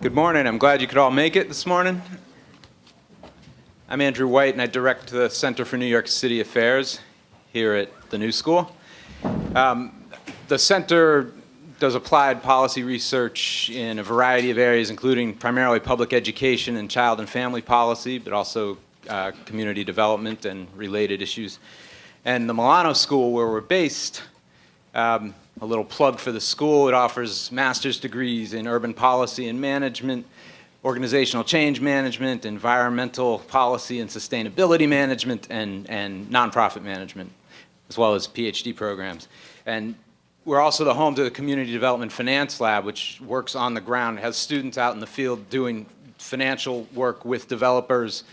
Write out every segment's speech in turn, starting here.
Good morning. I'm glad you could all make it this morning. I'm Andrew White, and I direct the Center for New York City Affairs here at the New School. The center does applied policy research in a variety of areas, including primarily public education and child and family policy, but also community development and related issues. And the Milano School, where we're based, a little plug for the school, it offers master's degrees in urban policy and management, organizational change management, environmental policy and sustainability management, and nonprofit management, as well as PhD programs. And we're also the home to the Community Development Finance Lab, which works on the ground, has students out in the field doing financial work with developers,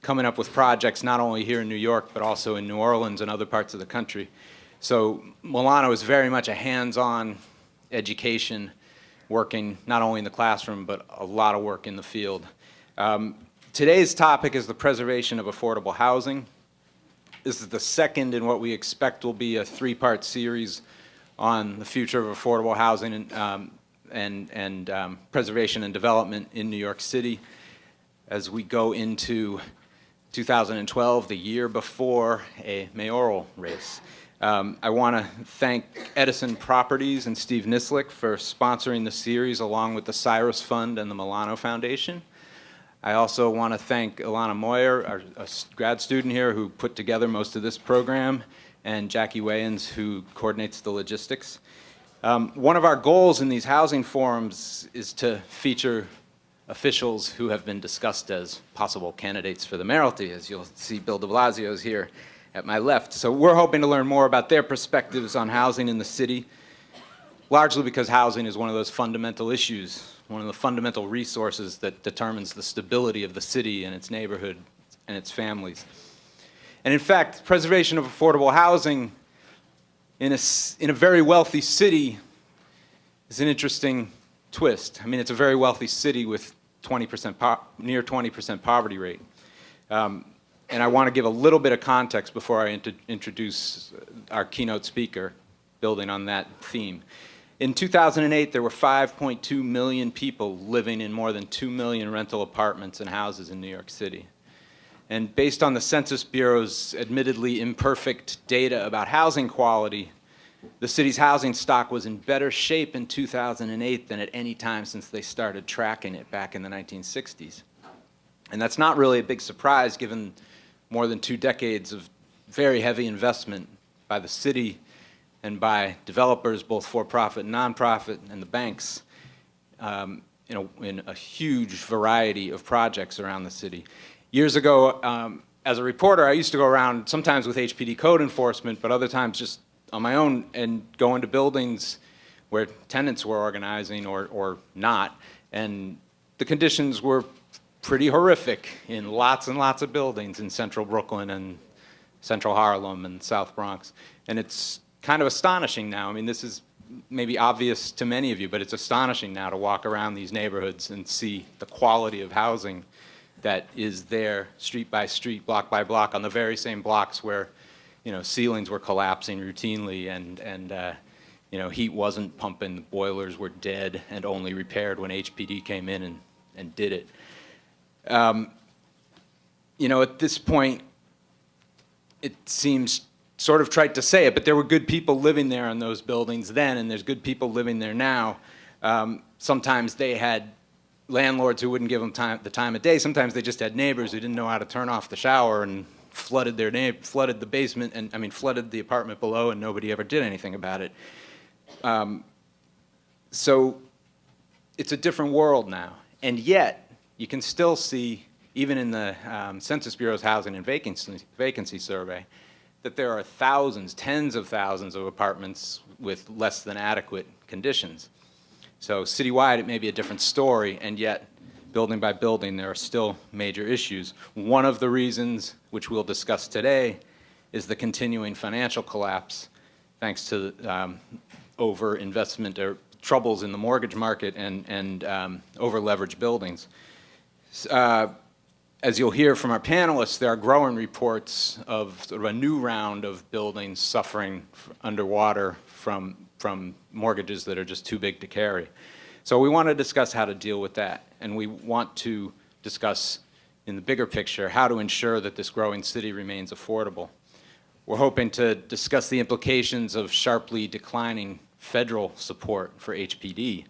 coming up with projects not only here in New York, but also in New Orleans and other parts of the country. So Milano is very much a hands-on education, working not only in the classroom, but a lot of work in the field. Today's topic is the preservation of affordable housing. This is the second in what we expect will be a three-part series on the future of affordable housing and preservation and development in New York City as we go into 2012, the year before a mayoral race. I want to thank Edison Properties and Steve Nislik for sponsoring the series along with the Cyrus Fund and the Milano Foundation. I also want to thank Ilana Moyer, a grad student here who put together most of this program, and Jackie Wayans, who coordinates the logistics. One of our goals in these housing forums is to feature officials who have been discussed as possible candidates for the mayoralty. As you'll see, Bill de Blasio is here at my left. So we're hoping to learn more about their perspectives on housing in the city, largely because housing is one of those fundamental issues, one of the fundamental resources that determines the stability of the city and its neighborhood and its families. And in fact, preservation of affordable housing in a very wealthy city is an interesting twist. I mean, it's a very wealthy city with near 20% poverty rate. And I want to give a little bit of context before I introduce our keynote speaker, building on that theme. In 2008, there were 5.2 million people living in more than 2 million rental apartments and houses in New York City. And based on the Census Bureau's admittedly imperfect data about housing quality, the city's housing stock was in better shape in 2008 than at any time since they started tracking it back in the 1960s. And that's not really a big surprise given more than 2 decades of very heavy investment by the city and by developers, both for-profit and nonprofit, and the banks in a huge variety of projects around the city. Years ago, as a reporter, I used to go around sometimes with HPD code enforcement, but other times just on my own and go into buildings where tenants were organizing or not, and the conditions were pretty horrific in lots and lots of buildings in central Brooklyn and central Harlem and South Bronx. And it's kind of astonishing now. I mean, this is maybe obvious to many of you, but it's astonishing now to walk around these neighborhoods and see the quality of housing that is there street by street, block by block, on the very same blocks where, you know, ceilings were collapsing routinely and you know, heat wasn't pumping, the boilers were dead and only repaired when HPD came in and did it. You know, at this point, it seems sort of trite to say it, but there were good people living there in those buildings then, and there's good people living there now. Sometimes they had landlords who wouldn't give them the time of day. Sometimes they just had neighbors who didn't know how to turn off the shower and flooded the basement, and I mean flooded the apartment below, and nobody ever did anything about it. So it's a different world now, and yet you can still see, even in the Census Bureau's housing and vacancy survey, that there are thousands, tens of thousands of apartments with less than adequate conditions. So citywide, it may be a different story, and yet, building by building, there are still major issues. One of the reasons, which we'll discuss today, is the continuing financial collapse, thanks to over-investment or troubles in the mortgage market and over-leveraged buildings. As you'll hear from our panelists, there are growing reports of sort of a new round of buildings suffering underwater from mortgages that are just too big to carry. So we want to discuss how to deal with that, and we want to discuss in the bigger picture how to ensure that this growing city remains affordable. We're hoping to discuss the implications of sharply declining federal support for HPD,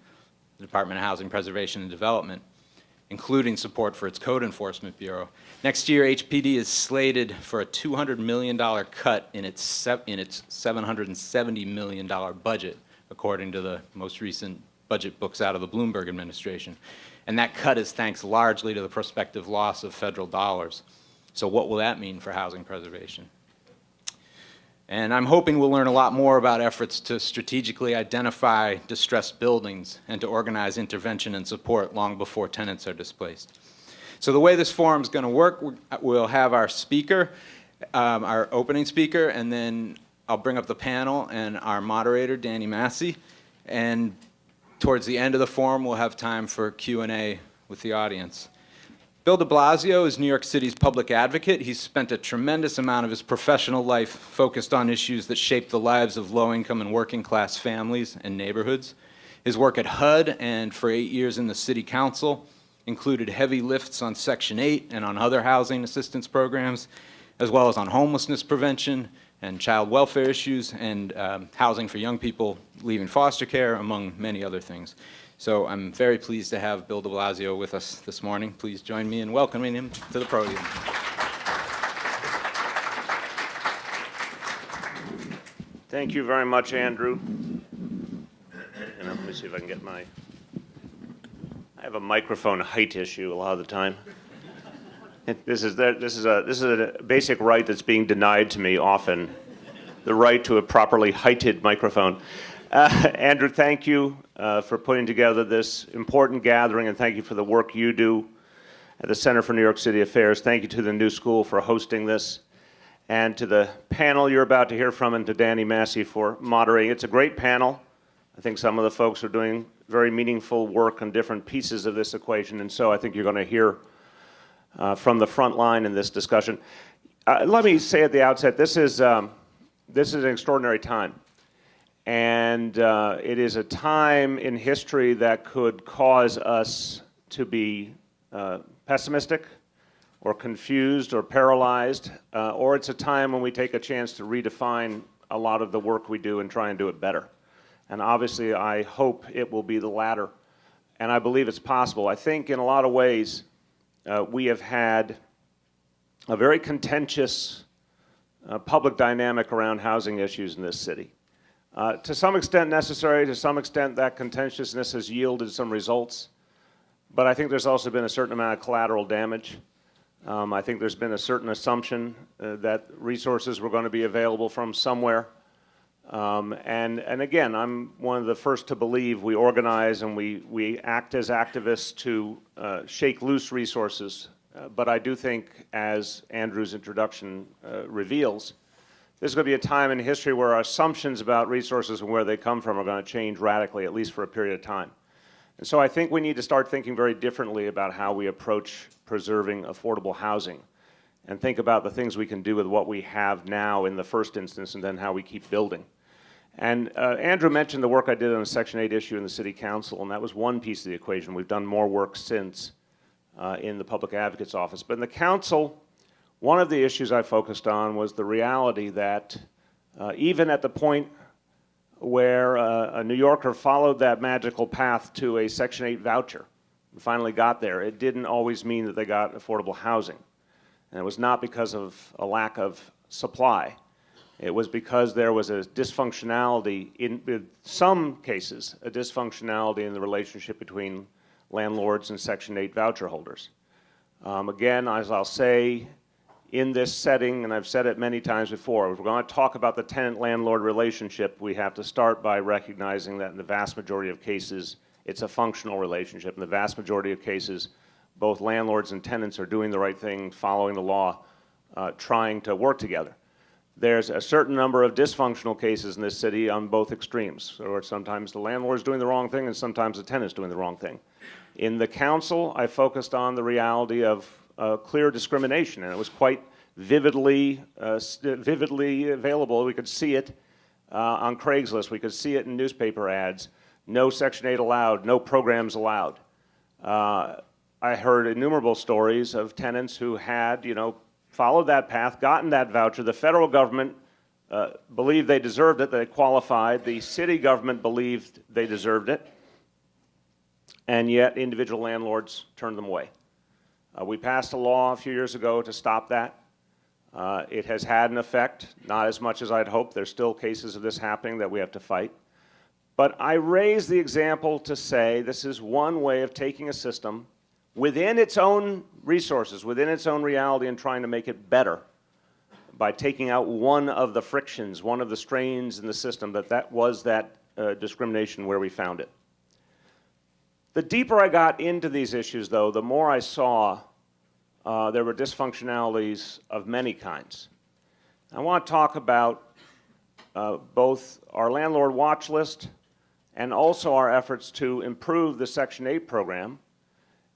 the Department of Housing Preservation and Development, including support for its Code Enforcement Bureau. Next year, HPD is slated for a $200 million cut in its $770 million budget, according to the most recent budget books out of the Bloomberg administration. And that cut is thanks largely to the prospective loss of federal dollars. So what will that mean for housing preservation? And I'm hoping we'll learn a lot more about efforts to strategically identify distressed buildings and to organize intervention and support long before tenants are displaced. So the way this forum is going to work, we'll have our speaker, our opening speaker, and then I'll bring up the panel and our moderator, Danny Massey. And towards the end of the forum, we'll have time for Q&A with the audience. Bill de Blasio is New York City's public advocate. He's spent a tremendous amount of his professional life focused on issues that shape the lives of low-income and working-class families and neighborhoods. His work at HUD and for 8 years in the City Council included heavy lifts on Section 8 and on other housing assistance programs, as well as on homelessness prevention and child welfare issues and housing for young people leaving foster care, among many other things. So I'm very pleased to have Bill de Blasio with us this morning. Please join me in welcoming him to the podium. Thank you very much, Andrew. And let me see if I can get I have a microphone height issue a lot of the time. This is a basic right that's being denied to me often, the right to a properly heighted microphone. Andrew, thank you for putting together this important gathering, and thank you for the work you do at the Center for New York City Affairs. Thank you to the New School for hosting this, and to the panel you're about to hear from, and to Danny Massey for moderating. It's a great panel. I think some of the folks are doing very meaningful work on different pieces of this equation, and so I think you're going to hear from the front line in this discussion. Let me say at the outset, this is an extraordinary time. And it is a time in history that could cause us to be pessimistic or confused or paralyzed, or it's a time when we take a chance to redefine a lot of the work we do and try and do it better. And obviously, I hope it will be the latter. And I believe it's possible. I think in a lot of ways, we have had a very contentious public dynamic around housing issues in this city. To some extent necessary, to some extent that contentiousness has yielded some results, but I think there's also been a certain amount of collateral damage. I think there's been a certain assumption that resources were going to be available from somewhere. And again, I'm one of the first to believe we organize and we act as activists to shake loose resources. But I do think, as Andrew's introduction reveals, this is going to be a time in history where our assumptions about resources and where they come from are going to change radically, at least for a period of time. And so I think we need to start thinking very differently about how we approach preserving affordable housing, and think about the things we can do with what we have now in the first instance, and then how we keep building. And Andrew mentioned the work I did on the Section 8 issue in the City Council, and that was one piece of the equation. We've done more work since in the Public Advocate's Office. But in the Council, one of the issues I focused on was the reality that even at the point where a New Yorker followed that magical path to a Section 8 voucher and finally got there, it didn't always mean that they got affordable housing. And it was not because of a lack of supply. It was because there was a dysfunctionality, in some cases, a dysfunctionality in the relationship between landlords and Section 8 voucher holders. Again, as I'll say, in this setting, and I've said it many times before, if we're going to talk about the tenant-landlord relationship, we have to start by recognizing that in the vast majority of cases, it's a functional relationship. In the vast majority of cases, both landlords and tenants are doing the right thing, following the law, trying to work together. There's a certain number of dysfunctional cases in this city on both extremes, where sometimes the landlord's doing the wrong thing and sometimes the tenant's doing the wrong thing. In the council, I focused on the reality of clear discrimination, and it was quite vividly available. We could see it on Craigslist. We could see it in newspaper ads. no Section 8 allowed, no programs allowed. I heard innumerable stories of tenants who had, followed that path, gotten that voucher. The federal government believed they deserved it, they qualified. The city government believed they deserved it. And yet individual landlords turned them away. We passed a law a few years ago to stop that. It has had an effect, not as much as I'd hoped. There's still cases of this happening that we have to fight. But I raise the example to say this is one way of taking a system within its own resources, within its own reality, and trying to make it better by taking out one of the frictions, one of the strains in the system that was that discrimination where we found it. The deeper I got into these issues, though, the more I saw there were dysfunctionalities of many kinds. I want to talk about both our landlord watch list and also our efforts to improve the Section 8 program.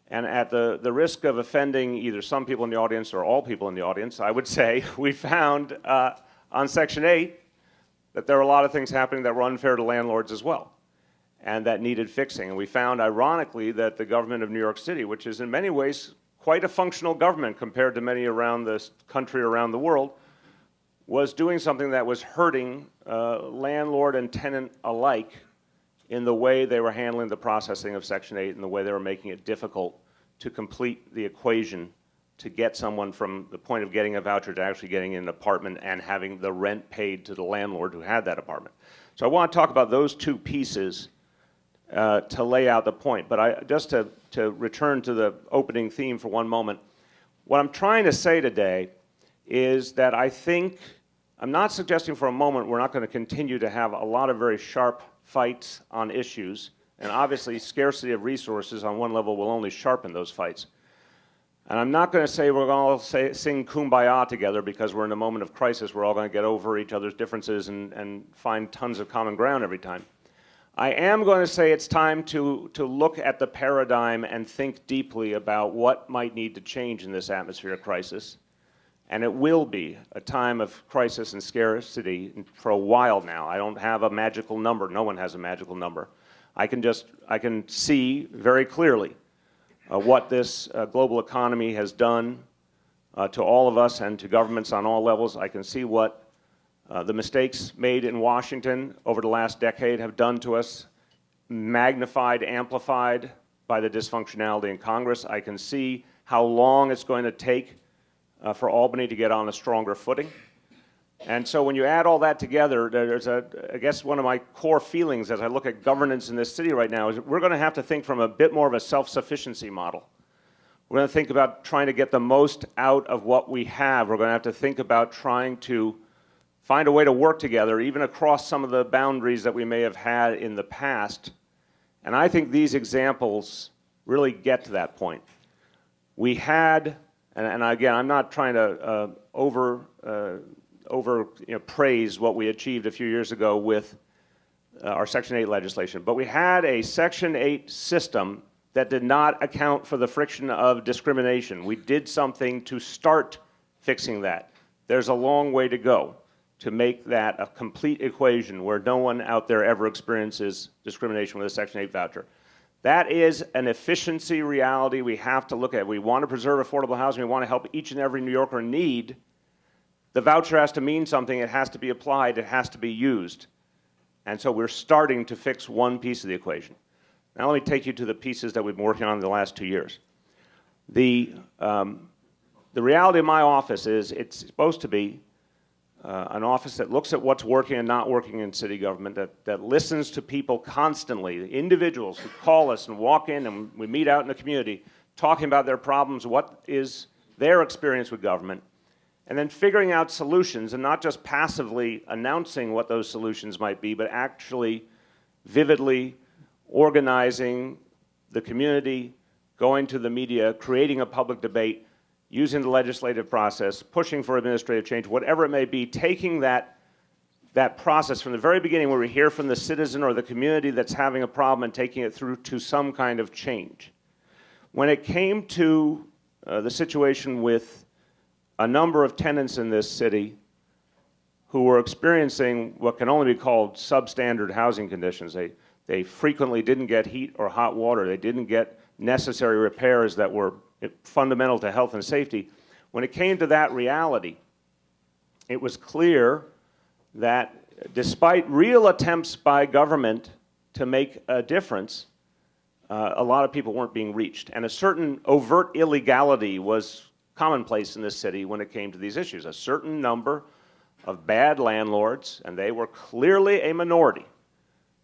And at the risk of offending either some people in the audience or all people in the audience, I would say we found on Section 8 that there were a lot of things happening that were unfair to landlords as well, and that needed fixing. And we found, ironically, that the government of New York City, which is in many ways quite a functional government compared to many around the country, around the world, was doing something that was hurting landlord and tenant alike in the way they were handling the processing of Section 8 and the way they were making it difficult to complete the equation to get someone from the point of getting a voucher to actually getting an apartment and having the rent paid to the landlord who had that apartment. So I want to talk about those two pieces to lay out the point. But just to return to the opening theme for one moment, what I'm trying to say today is that I'm not suggesting for a moment we're not going to continue to have a lot of very sharp fights on issues, and obviously scarcity of resources on one level will only sharpen those fights. And I'm not going to say we're going to sing Kumbaya together because we're in a moment of crisis. We're all going to get over each other's differences and find tons of common ground every time. I am going to say it's time to look at the paradigm and think deeply about what might need to change in this atmosphere of crisis. And it will be a time of crisis and scarcity for a while now. I don't have a magical number. No one has a magical number. I can see very clearly what this global economy has done to all of us and to governments on all levels. I can see what the mistakes made in Washington over the last decade have done to us, magnified, amplified by the dysfunctionality in Congress. I can see how long it's going to take for Albany to get on a stronger footing. And so when you add all that together, I guess one of my core feelings as I look at governance in this city right now is we're going to have to think from a bit more of a self-sufficiency model. We're going to think about trying to get the most out of what we have. We're going to have to think about trying to find a way to work together, even across some of the boundaries that we may have had in the past. And I think these examples really get to that point. We had, and again, I'm not trying to praise what we achieved a few years ago with our Section 8 legislation, but we had a Section 8 system that did not account for the friction of discrimination. We did something to start fixing that. There's a long way to go to make that a complete equation where no one out there ever experiences discrimination with a Section 8 voucher. That is an efficiency reality we have to look at. We want to preserve affordable housing. We want to help each and every New Yorker in need. The voucher has to mean something. It has to be applied. It has to be used. And so we're starting to fix one piece of the equation. Now let me take you to the pieces that we've been working on in the last 2 years. The reality of my office is it's supposed to be an office that looks at what's working and not working in city government, that listens to people constantly, individuals who call us and walk in and we meet out in the community talking about their problems, what is their experience with government, and then figuring out solutions and not just passively announcing what those solutions might be, but actually vividly organizing the community, going to the media, creating a public debate, using the legislative process, pushing for administrative change, whatever it may be, taking that process from the very beginning where we hear from the citizen or the community that's having a problem and taking it through to some kind of change. When it came to the situation with a number of tenants in this city who were experiencing what can only be called substandard housing conditions, They frequently didn't get heat or hot water. They didn't get necessary repairs that were fundamental to health and safety. When it came to that reality, it was clear that despite real attempts by government to make a difference, a lot of people weren't being reached. And a certain overt illegality was commonplace in this city when it came to these issues. A certain number of bad landlords, and they were clearly a minority,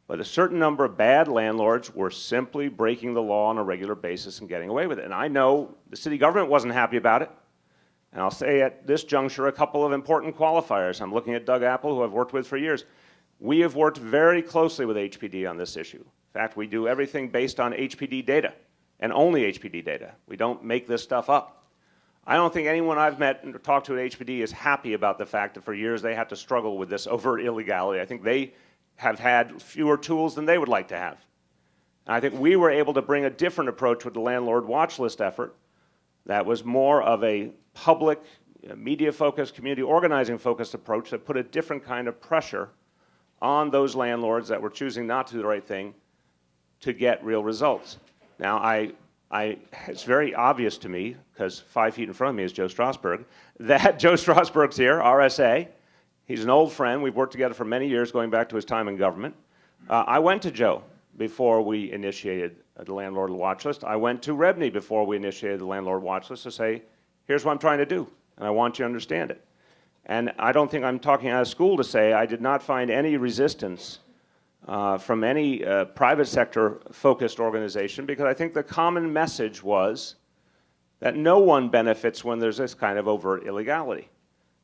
but a certain number of bad landlords were simply breaking the law on a regular basis and getting away with it. And I know the city government wasn't happy about it. And I'll say at this juncture a couple of important qualifiers. I'm looking at Doug Apple, who I've worked with for years. We have worked very closely with HPD on this issue. In fact, we do everything based on HPD data, and only HPD data. We don't make this stuff up. I don't think anyone I've met and talked to at HPD is happy about the fact that for years they had to struggle with this overt illegality. I think they have had fewer tools than they would like to have. And I think we were able to bring a different approach with the landlord watch list effort that was more of a public, media-focused, community organizing-focused approach that put a different kind of pressure on those landlords that were choosing not to do the right thing to get real results. Now, it's very obvious to me, because 5 feet in front of me is Joe Strasberg, that Joe Strasberg's here, RSA. He's an old friend. We've worked together for many years, going back to his time in government. I went to Joe before we initiated the landlord watch list. I went to Rebney before we initiated the landlord watch list to say, here's what I'm trying to do, and I want you to understand it. And I don't think I'm talking out of school to say I did not find any resistance from any private sector focused organization, because I think the common message was that no one benefits when there's this kind of overt illegality.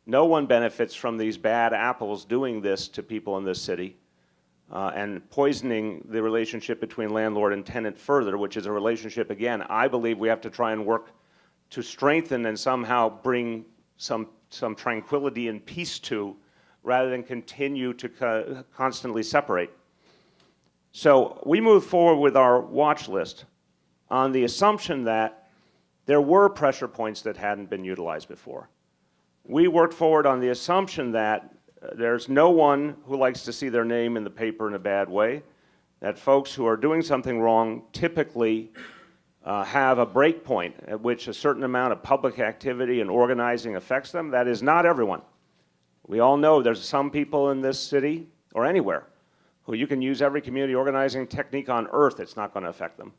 No one benefits from these bad apples doing this to people in this city and poisoning the relationship between landlord and tenant further, which is a relationship, again, I believe we have to try and work to strengthen and somehow bring some tranquility and peace to, rather than continue to constantly separate. So we moved forward with our watch list on the assumption that there were pressure points that hadn't been utilized before. We worked forward on the assumption that there's no one who likes to see their name in the paper in a bad way, that folks who are doing something wrong typically have a break point at which a certain amount of public activity and organizing affects them. That is not everyone. We all know there's some people in this city, or anywhere, who you can use every community organizing technique on earth, it's not going to affect them.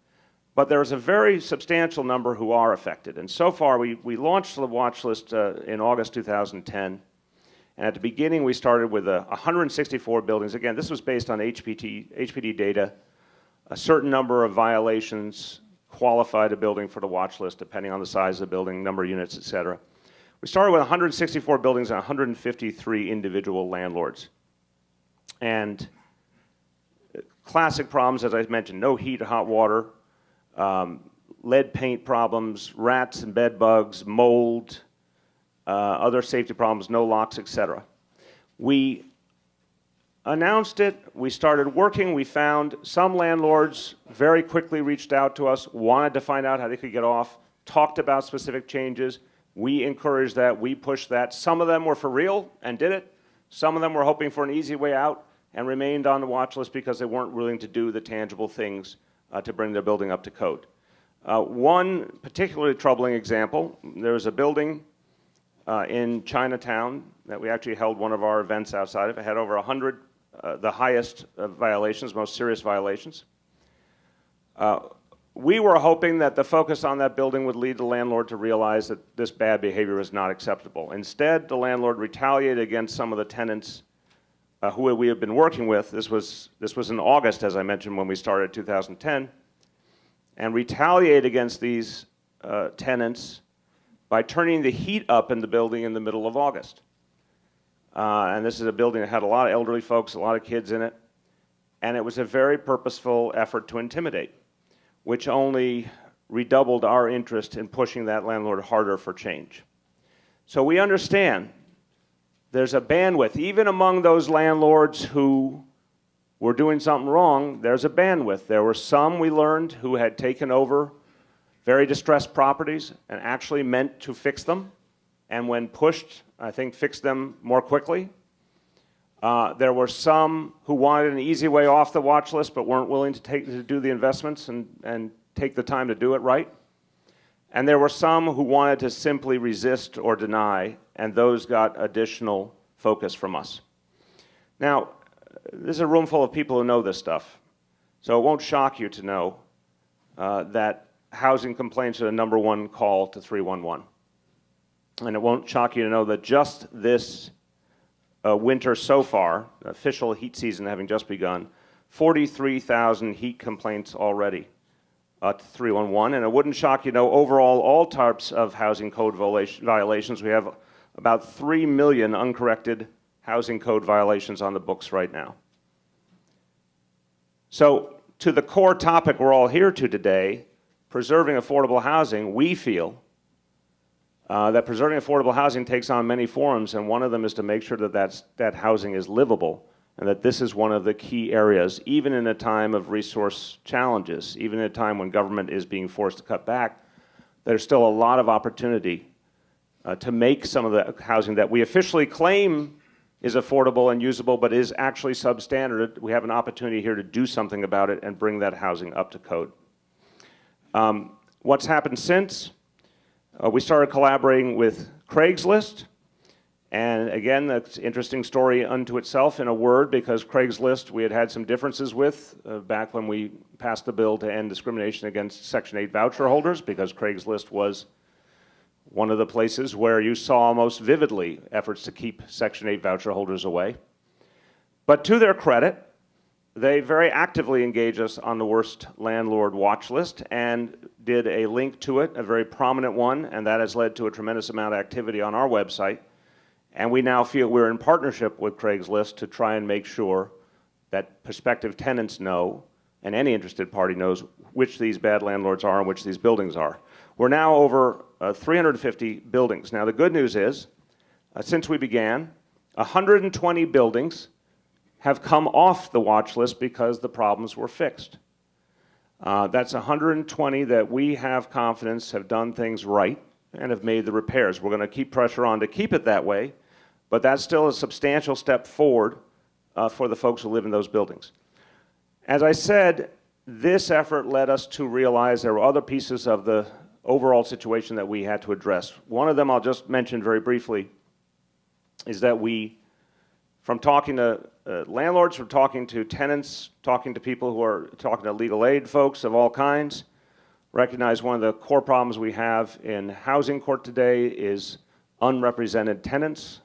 But there's a very substantial number who are affected. And so far, we launched the watch list in August 2010. And at the beginning, we started with 164 buildings. Again, this was based on HPD data. A certain number of violations qualified a building for the watch list, depending on the size of the building, number of units, et cetera. We started with 164 buildings and 153 individual landlords. And classic problems, as I mentioned, no heat, hot water, lead paint problems, rats and bed bugs, mold, other safety problems, no locks, etc. We announced it, we started working, we found some landlords very quickly reached out to us, wanted to find out how they could get off, talked about specific changes. We encouraged that, we pushed that. Some of them were for real and did it. Some of them were hoping for an easy way out and remained on the watch list because they weren't willing to do the tangible things to bring their building up to code. One particularly troubling example, there was a building in Chinatown that we actually held one of our events outside of. It had over 100, the highest violations, most serious violations. We were hoping that the focus on that building would lead the landlord to realize that this bad behavior is not acceptable. Instead, the landlord retaliated against some of the tenants who we have been working with. This was in August, as I mentioned, when we started 2010, and retaliated against these tenants by turning the heat up in the building in the middle of August. And this is a building that had a lot of elderly folks, a lot of kids in it, and it was a very purposeful effort to intimidate, which only redoubled our interest in pushing that landlord harder for change. So we understand there's a bandwidth. Even among those landlords who were doing something wrong, there's a bandwidth. There were some, we learned, who had taken over very distressed properties and actually meant to fix them, and when pushed, I think fixed them more quickly. There were some who wanted an easy way off the watch list but weren't willing to do the investments and take the time to do it right. And there were some who wanted to simply resist or deny, and those got additional focus from us. Now, this is a room full of people who know this stuff, so it won't shock you to know that housing complaints are the #1 call to 311. And it won't shock you to know that just this winter so far, the official heat season having just begun, 43,000 heat complaints already to 311. And it wouldn't shock you to know overall all types of housing code violations. We have about 3 million uncorrected housing code violations on the books right now. So to the core topic we're all here to today, preserving affordable housing, we feel that preserving affordable housing takes on many forms, and one of them is to make sure that that housing is livable, and that this is one of the key areas, even in a time of resource challenges, even in a time when government is being forced to cut back. There's still a lot of opportunity to make some of the housing that we officially claim is affordable and usable, but is actually substandard. We have an opportunity here to do something about it and bring that housing up to code. What's happened since? We started collaborating with Craigslist, and again, that's an interesting story unto itself in a word, because Craigslist we had some differences with back when we passed the bill to end discrimination against Section 8 voucher holders, because Craigslist was one of the places where you saw most vividly efforts to keep Section 8 voucher holders away. But to their credit, they very actively engaged us on the worst landlord watch list and did a link to it, a very prominent one, and that has led to a tremendous amount of activity on our website. And we now feel we're in partnership with Craigslist to try and make sure that prospective tenants know, and any interested party knows, which these bad landlords are and which these buildings are. We're now over 350 buildings. Now the good news is, since we began, 120 buildings have come off the watch list because the problems were fixed. That's 120 that we have confidence have done things right and have made the repairs. We're going to keep pressure on to keep it that way, but that's still a substantial step forward for the folks who live in those buildings. As I said, this effort led us to realize there were other pieces of the overall situation that we had to address. One of them I'll just mention very briefly is that we, from talking to landlords, from talking to tenants, talking to people who are talking to legal aid folks of all kinds, recognize one of the core problems we have in housing court today is unrepresented tenants.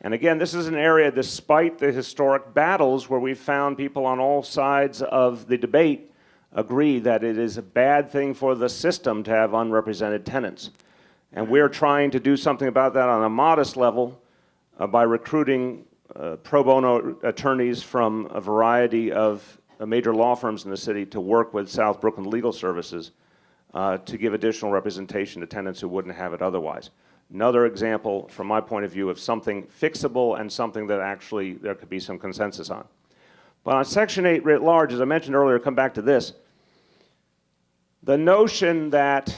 And again, this is an area, despite the historic battles where we've found people on all sides of the debate agree that it is a bad thing for the system to have unrepresented tenants. And we're trying to do something about that on a modest level by recruiting pro bono attorneys from a variety of major law firms in the city to work with South Brooklyn Legal Services to give additional representation to tenants who wouldn't have it otherwise. Another example, from my point of view, of something fixable and something that actually there could be some consensus on. But on Section 8 writ large, as I mentioned earlier, come back to this, the notion that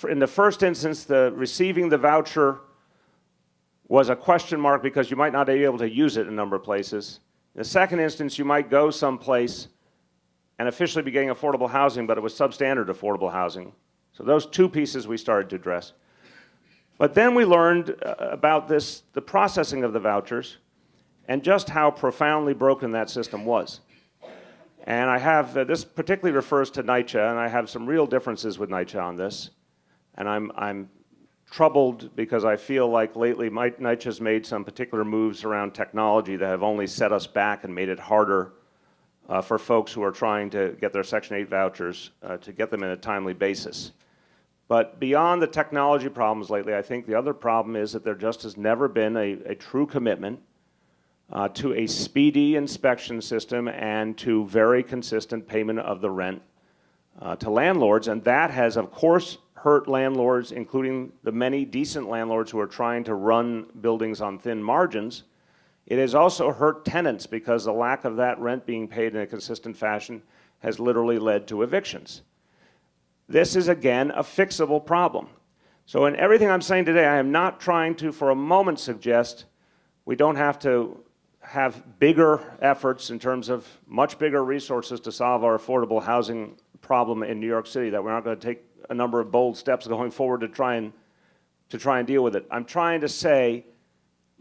in the first instance, receiving the voucher was a question mark because you might not be able to use it in a number of places. In the second instance, you might go someplace and officially be getting affordable housing, but it was substandard affordable housing. So those two pieces we started to address. But then we learned about the processing of the vouchers, and just how profoundly broken that system was. And I have, this particularly refers to NYCHA, and I have some real differences with NYCHA on this. And I'm troubled because I feel like lately NYCHA's made some particular moves around technology that have only set us back and made it harder for folks who are trying to get their Section 8 vouchers to get them in a timely basis. But beyond the technology problems lately, I think the other problem is that there just has never been a true commitment to a speedy inspection system and to very consistent payment of the rent to landlords. And that has, of course, hurt landlords, including the many decent landlords who are trying to run buildings on thin margins. It has also hurt tenants because the lack of that rent being paid in a consistent fashion has literally led to evictions. This is, again, a fixable problem. So in everything I'm saying today, I am not trying to, for a moment, suggest we don't have to have bigger efforts in terms of much bigger resources to solve our affordable housing problem in New York City, that we're not going to take a number of bold steps going forward to try and deal with it. I'm trying to say,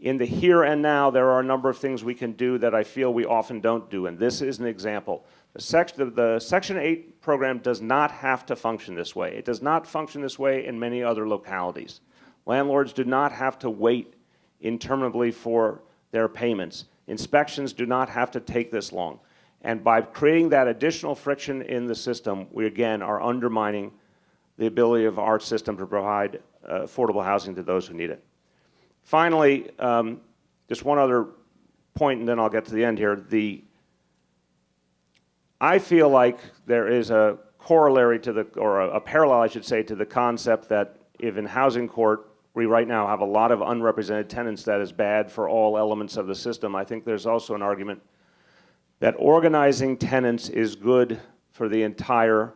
in the here and now, there are a number of things we can do that I feel we often don't do, and this is an example. The Section 8 program does not have to function this way. It does not function this way in many other localities. Landlords do not have to wait interminably for their payments. Inspections do not have to take this long. And by creating that additional friction in the system, we again are undermining the ability of our system to provide affordable housing to those who need it. Finally, just one other point, and then I'll get to the end here. I feel like there is a corollary to or a parallel, I should say, to the concept that if in housing court we right now have a lot of unrepresented tenants, that is bad for all elements of the system. I think there's also an argument that organizing tenants is good for the entire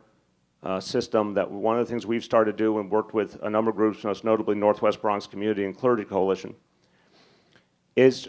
system. That one of the things we've started to do and worked with a number of groups, most notably Northwest Bronx Community and Clergy Coalition, is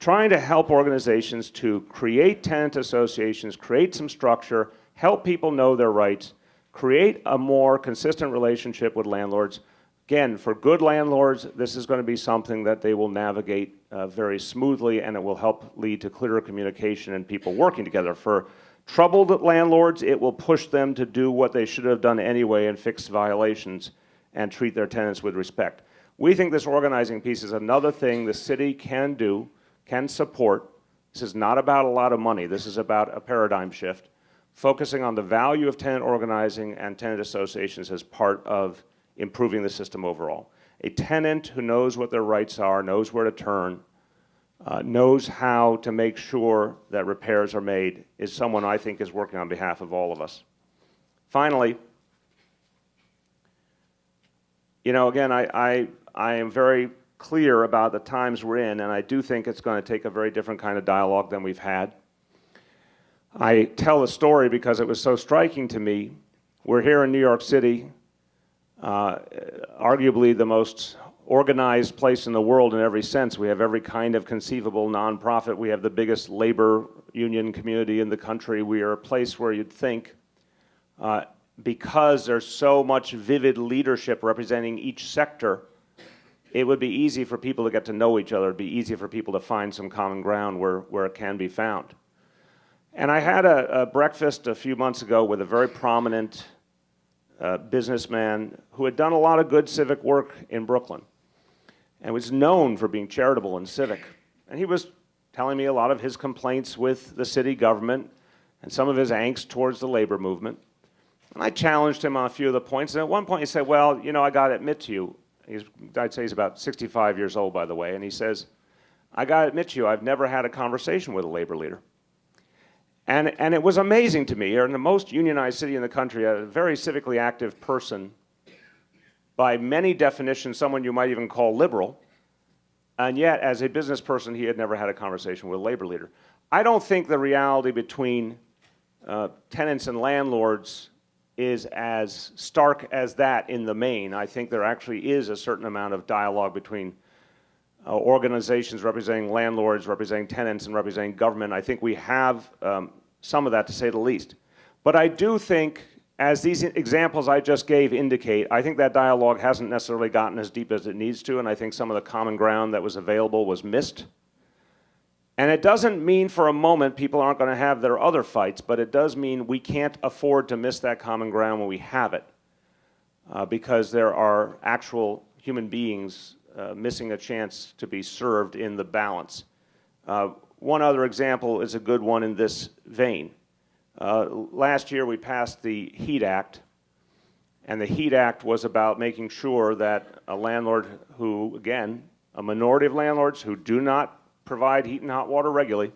trying to help organizations to create tenant associations, create some structure, help people know their rights, create a more consistent relationship with landlords. Again, for good landlords, this is going to be something that they will navigate very smoothly, and it will help lead to clearer communication and people working together. For troubled landlords, it will push them to do what they should have done anyway and fix violations and treat their tenants with respect. We think this organizing piece is another thing the city can do, can support. This is not about a lot of money. This is about a paradigm shift, focusing on the value of tenant organizing and tenant associations as part of improving the system overall. A tenant who knows what their rights are, knows where to turn, knows how to make sure that repairs are made, is someone I think is working on behalf of all of us. Finally, you know, again, I am very clear about the times we're in, and I do think it's going to take a very different kind of dialogue than we've had. I tell the story because it was so striking to me. We're here in New York City, arguably the most organized place in the world in every sense. We have every kind of conceivable nonprofit. We have the biggest labor union community in the country. We are a place where you'd think, because there's so much vivid leadership representing each sector, it would be easy for people to get to know each other. It'd be easy for people to find some common ground where it can be found. And I had a breakfast a few months ago with a very prominent businessman who had done a lot of good civic work in Brooklyn and was known for being charitable and civic. And he was telling me a lot of his complaints with the city government and some of his angst towards the labor movement. And I challenged him on a few of the points. And at one point he said, well, you know, I got to admit to you, I'd say he's about 65 years old, by the way, and he says, I got to admit to you, I've never had a conversation with a labor leader. And it was amazing to me. You're in the most unionized city in the country, a very civically active person, by many definitions, someone you might even call liberal, and yet, as a business person, he had never had a conversation with a labor leader. I don't think the reality between tenants and landlords is as stark as that in the main. I think there actually is a certain amount of dialogue between organizations representing landlords, representing tenants, and representing government. I think we have some of that, to say the least. But I do think, as these examples I just gave indicate, I think that dialogue hasn't necessarily gotten as deep as it needs to, and I think some of the common ground that was available was missed. And it doesn't mean for a moment people aren't going to have their other fights, but it does mean we can't afford to miss that common ground when we have it, because there are actual human beings missing a chance to be served in the balance. One other example is a good one in this vein. Last year we passed the HEAT Act, and the HEAT Act was about making sure that a landlord who, again, a minority of landlords who do not provide heat and hot water regularly,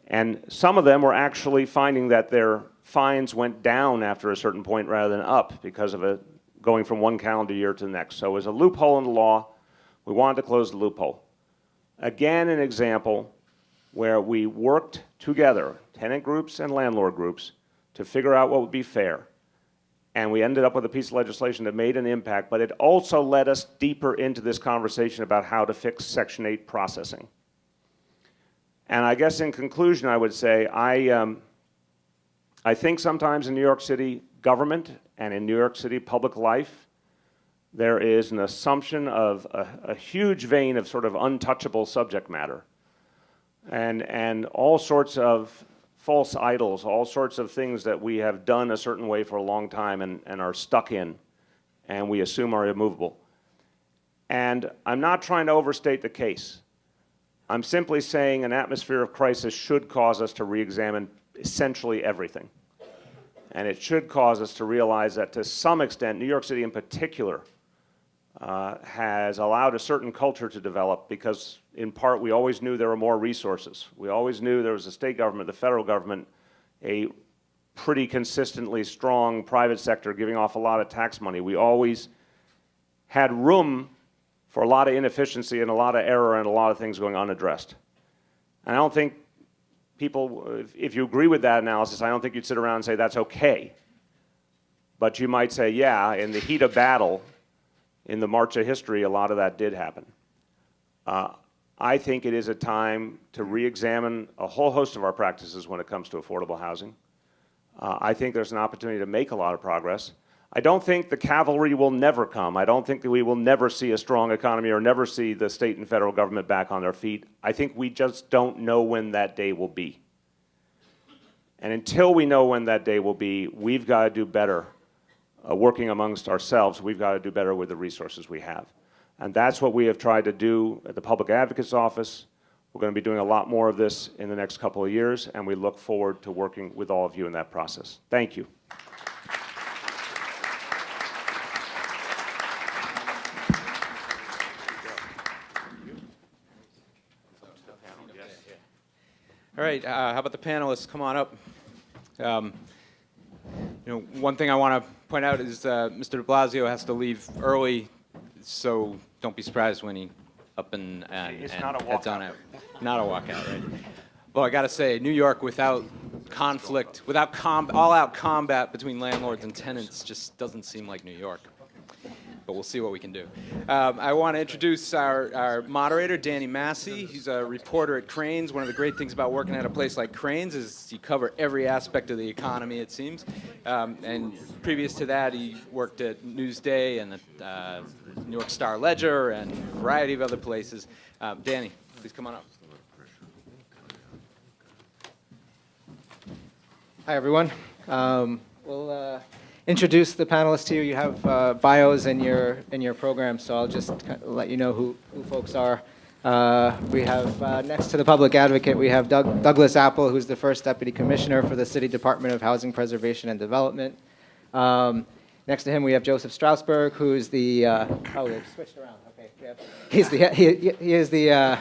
and some of them were actually finding that their fines went down after a certain point rather than up because of it going from one calendar year to the next. So it was a loophole in the law. We wanted to close the loophole. Again, an example where we worked together, tenant groups and landlord groups, to figure out what would be fair. And we ended up with a piece of legislation that made an impact, but it also led us deeper into this conversation about how to fix Section 8 processing. And I guess in conclusion, I would say I think sometimes in New York City government and in New York City public life, there is an assumption of a huge vein of sort of untouchable subject matter and all sorts of false idols, all sorts of things that we have done a certain way for a long time and are stuck in and we assume are immovable. And I'm not trying to overstate the case. I'm simply saying an atmosphere of crisis should cause us to re-examine essentially everything. And it should cause us to realize that to some extent, New York City in particular, has allowed a certain culture to develop because, in part, we always knew there were more resources. We always knew there was a state government, the federal government, a pretty consistently strong private sector giving off a lot of tax money. We always had room for a lot of inefficiency and a lot of error and a lot of things going unaddressed. And I don't think people, if you agree with that analysis, I don't think you'd sit around and say that's okay. But you might say, yeah, in the heat of battle, in the march of history, a lot of that did happen. I think it is a time to re-examine a whole host of our practices when it comes to affordable housing. I think there's an opportunity to make a lot of progress. I don't think the cavalry will never come. I don't think that we will never see a strong economy or never see the state and federal government back on their feet. I think we just don't know when that day will be. And until we know when that day will be, we've got to do better working amongst ourselves. We've got to do better with the resources we have. And that's what we have tried to do at the Public Advocate's Office. We're going to be doing a lot more of this in the next couple of years, and we look forward to working with all of you in that process. Thank you. All right, how about the panelists? Come on up. One thing I want to point out is Mr. de Blasio has to leave early, so don't be surprised when he up and not a heads on out. Not a walkout, right? Well, I got to say, New York without conflict, without all-out combat between landlords and tenants just doesn't seem like New York. But we'll see what we can do. I want to introduce our moderator, Danny Massey. He's a reporter at Cranes. One of the great things about working at a place like Cranes is you cover every aspect of the economy, it seems. And previous to that, he worked at Newsday and the New York Star Ledger and a variety of other places. Danny, please come on up. Hi, everyone. We'll introduce the panelists to you. You have bios in your program, so I'll just kind of let you know who folks are. We have next to the public advocate, we have Douglas Apple, who's the first deputy commissioner for the City Department of Housing Preservation and Development. Next to him, we have Joseph Strasberg, who's the they've switched around. Okay, yeah. He is the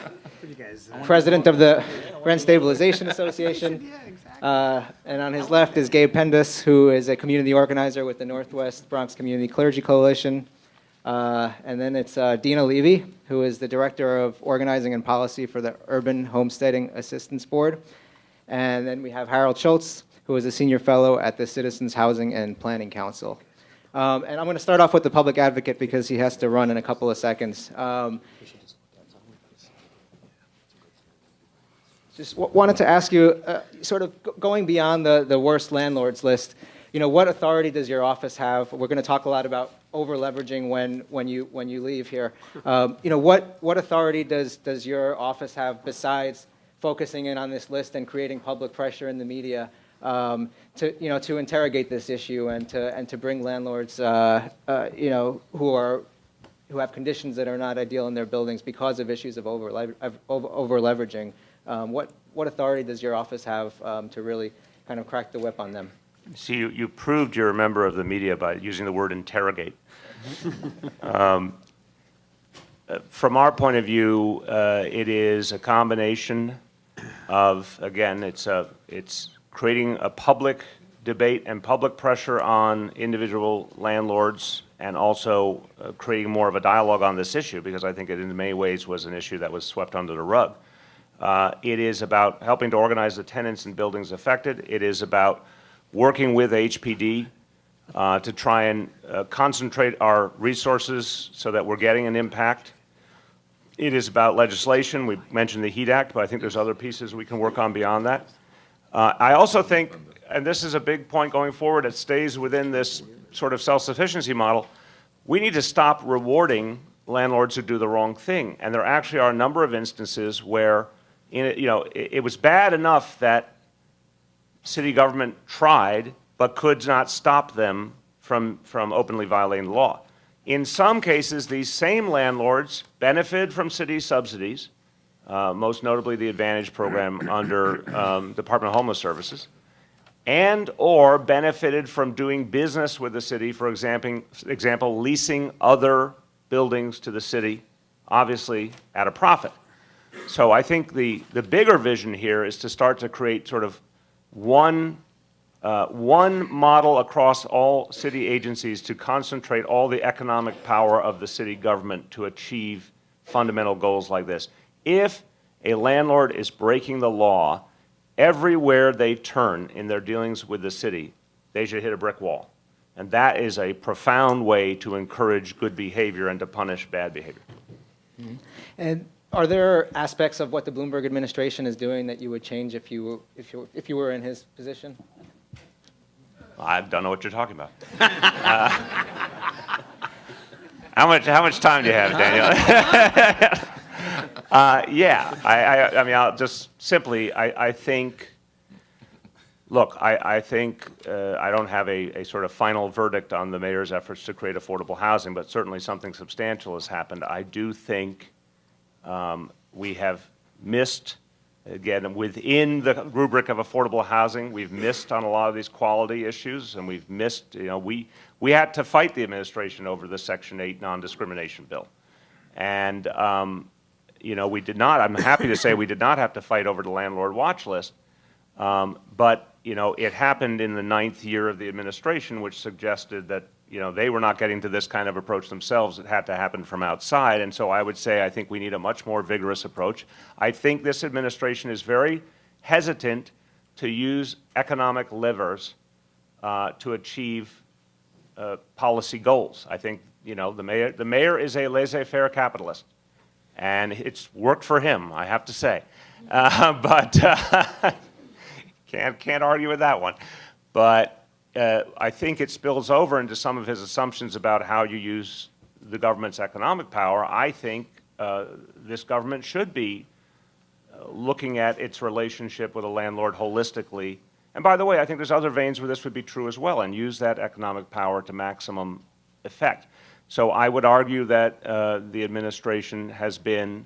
president of the Rent Stabilization Association. And on his left is Gabe Pendus, who is a community organizer with the Northwest Bronx Community Clergy Coalition. And then it's Dina Levy, who is the director of organizing and policy for the Urban Homesteading Assistance Board. And then we have Harold Schultz, who is a senior fellow at the Citizens Housing and Planning Council. And I'm going to start off with the public advocate because he has to run in a couple of seconds. Just wanted to ask you, sort of going beyond the worst landlords list, what authority does your office have? We're going to talk a lot about over-leveraging when you leave here. What authority does your office have besides focusing in on this list and creating public pressure in the media to interrogate this issue and to bring landlords who have conditions that are not ideal in their buildings because of issues of over-leveraging? What authority does your office have to really kind of crack the whip on them? See, you proved you're a member of the media by using the word interrogate. From our point of view, it is a combination of, again, it's creating a public debate and public pressure on individual landlords and also creating more of a dialogue on this issue because I think it in many ways was an issue that was swept under the rug. It is about helping to organize the tenants in buildings affected. It is about working with HPD to try and concentrate our resources so that we're getting an impact. it is about legislation. We mentioned the HEAT Act, but I think there's other pieces we can work on beyond that. I also think, and this is a big point going forward, it stays within this sort of self-sufficiency model, we need to stop rewarding landlords who do the wrong thing. And there actually are a number of instances where, it was bad enough that city government tried, but could not stop them from openly violating the law. In some cases, these same landlords benefited from city subsidies, most notably the Advantage program under Department of Homeless Services, and or benefited from doing business with the city, for example, leasing other buildings to the city, obviously at a profit. So I think the bigger vision here is to start to create sort of one model across all city agencies to concentrate all the economic power of the city government to achieve fundamental goals like this. If a landlord is breaking the law, everywhere they turn in their dealings with the city, they should hit a brick wall. And that is a profound way to encourage good behavior and to punish bad behavior. Mm-hmm. And are there aspects of what the Bloomberg administration is doing that you would change if you were in his position? I don't know what you're talking about. How much time do you have, Daniel? I mean, I'll just simply, I think, look, I think I don't have a sort of final verdict on the mayor's efforts to create affordable housing, but certainly something substantial has happened. I do think we have missed, again, within the rubric of affordable housing, we've missed on a lot of these quality issues, and we've missed, we had to fight the administration over the Section 8 non-discrimination bill. And, we did not, I'm happy to say we did not have to fight over the landlord watch list, but, it happened in the 9th year of the administration, which suggested that, they were not getting to this kind of approach themselves. It had to happen from outside. And so I would say I think we need a much more vigorous approach. I think this administration is very hesitant to use economic levers to achieve policy goals. I think, the mayor is a laissez-faire capitalist. And it's worked for him, I have to say. But can't argue with that one. But I think it spills over into some of his assumptions about how you use the government's economic power. I think this government should be looking at its relationship with a landlord holistically. And by the way, I think there's other veins where this would be true as well, and use that economic power to maximum effect. So I would argue that the administration has been,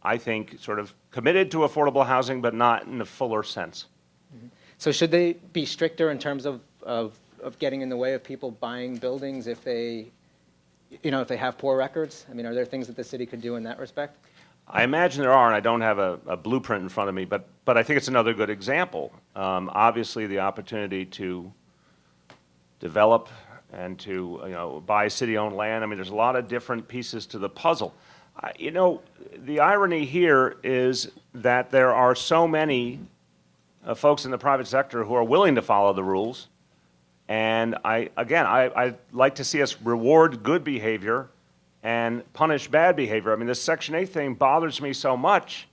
I think, sort of committed to affordable housing, but not in a fuller sense. Mm-hmm. So should they be stricter in terms of getting in the way of people buying buildings if they have poor records? I mean, are there things that the city could do in that respect? I imagine there are, and I don't have a blueprint in front of me, but I think it's another good example. Obviously, the opportunity to develop and to buy city-owned land. I mean, there's a lot of different pieces to the puzzle. The irony here is that there are so many folks in the private sector who are willing to follow the rules. And I'd like to see us reward good behavior and punish bad behavior. I mean, this Section 8 thing bothers me so much.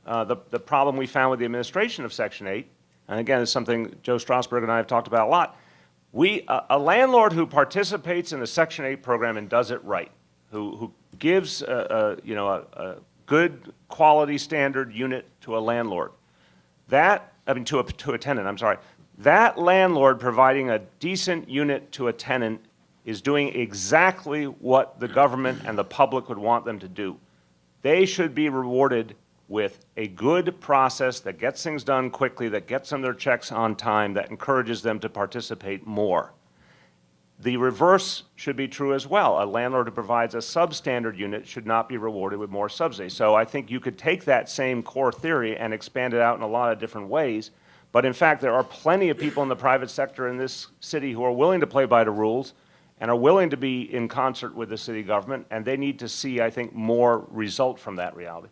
The problem we found with the administration of Section 8, and again, it's something Joe Strasberg and I have talked about a lot. A landlord who participates in the Section 8 program and does it right, who gives a good quality standard unit to a landlord, to a tenant, I'm sorry. That landlord providing a decent unit to a tenant is doing exactly what the government and the public would want them to do. They should be rewarded with a good process that gets things done quickly, that gets them their checks on time, that encourages them to participate more. The reverse should be true as well. A landlord who provides a substandard unit should not be rewarded with more subsidies. So I think you could take that same core theory and expand it out in a lot of different ways. But in fact, there are plenty of people in the private sector in this city who are willing to play by the rules and are willing to be in concert with the city government, and they need to see, I think, more result from that reality.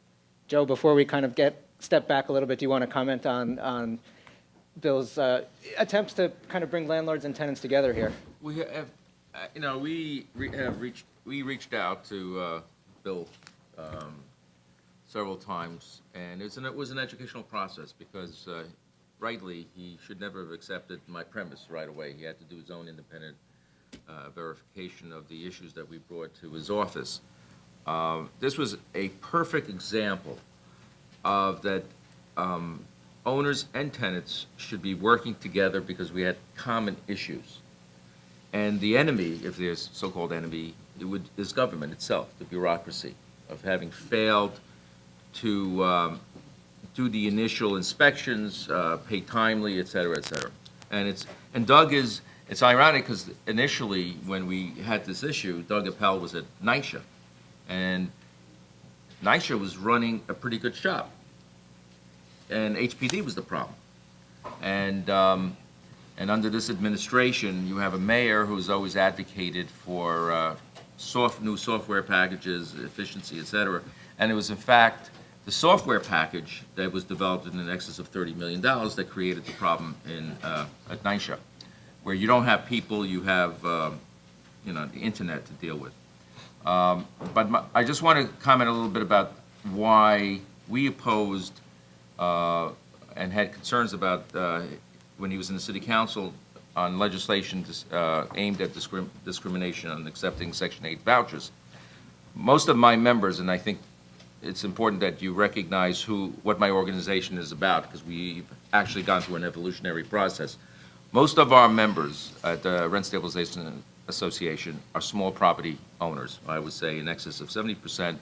Joe, before we kind of step back a little bit, do you want to comment on Bill's attempts to kind of bring landlords and tenants together here? We have, we reached out to Bill several times, and it was an educational process because, rightly, he should never have accepted my premise right away. He had to do his own independent verification of the issues that we brought to his office. This was a perfect example of that owners and tenants should be working together because we had common issues. And the enemy, if there's so-called enemy, is government itself, the bureaucracy of having failed to do the initial inspections, pay timely, et cetera, et cetera. And Doug is, it's ironic because initially when we had this issue, Doug Appel was at NYCs, and NYCs was running a pretty good shop, and HPD was the problem. And under this administration, you have a mayor who's always advocated for new software packages, efficiency, et cetera. And it was, in fact, the software package that was developed in excess of $30 million that created the problem at NYCs, where you don't have people, you have the internet to deal with. I just want to comment a little bit about why we opposed and had concerns about when he was in the city council on legislation aimed at discrimination on accepting Section 8 vouchers. Most of my members, and I think it's important that you recognize what my organization is about, because we've actually gone through an evolutionary process. Most of our members at the Rent Stabilization Association are small property owners. I would say in excess of 70%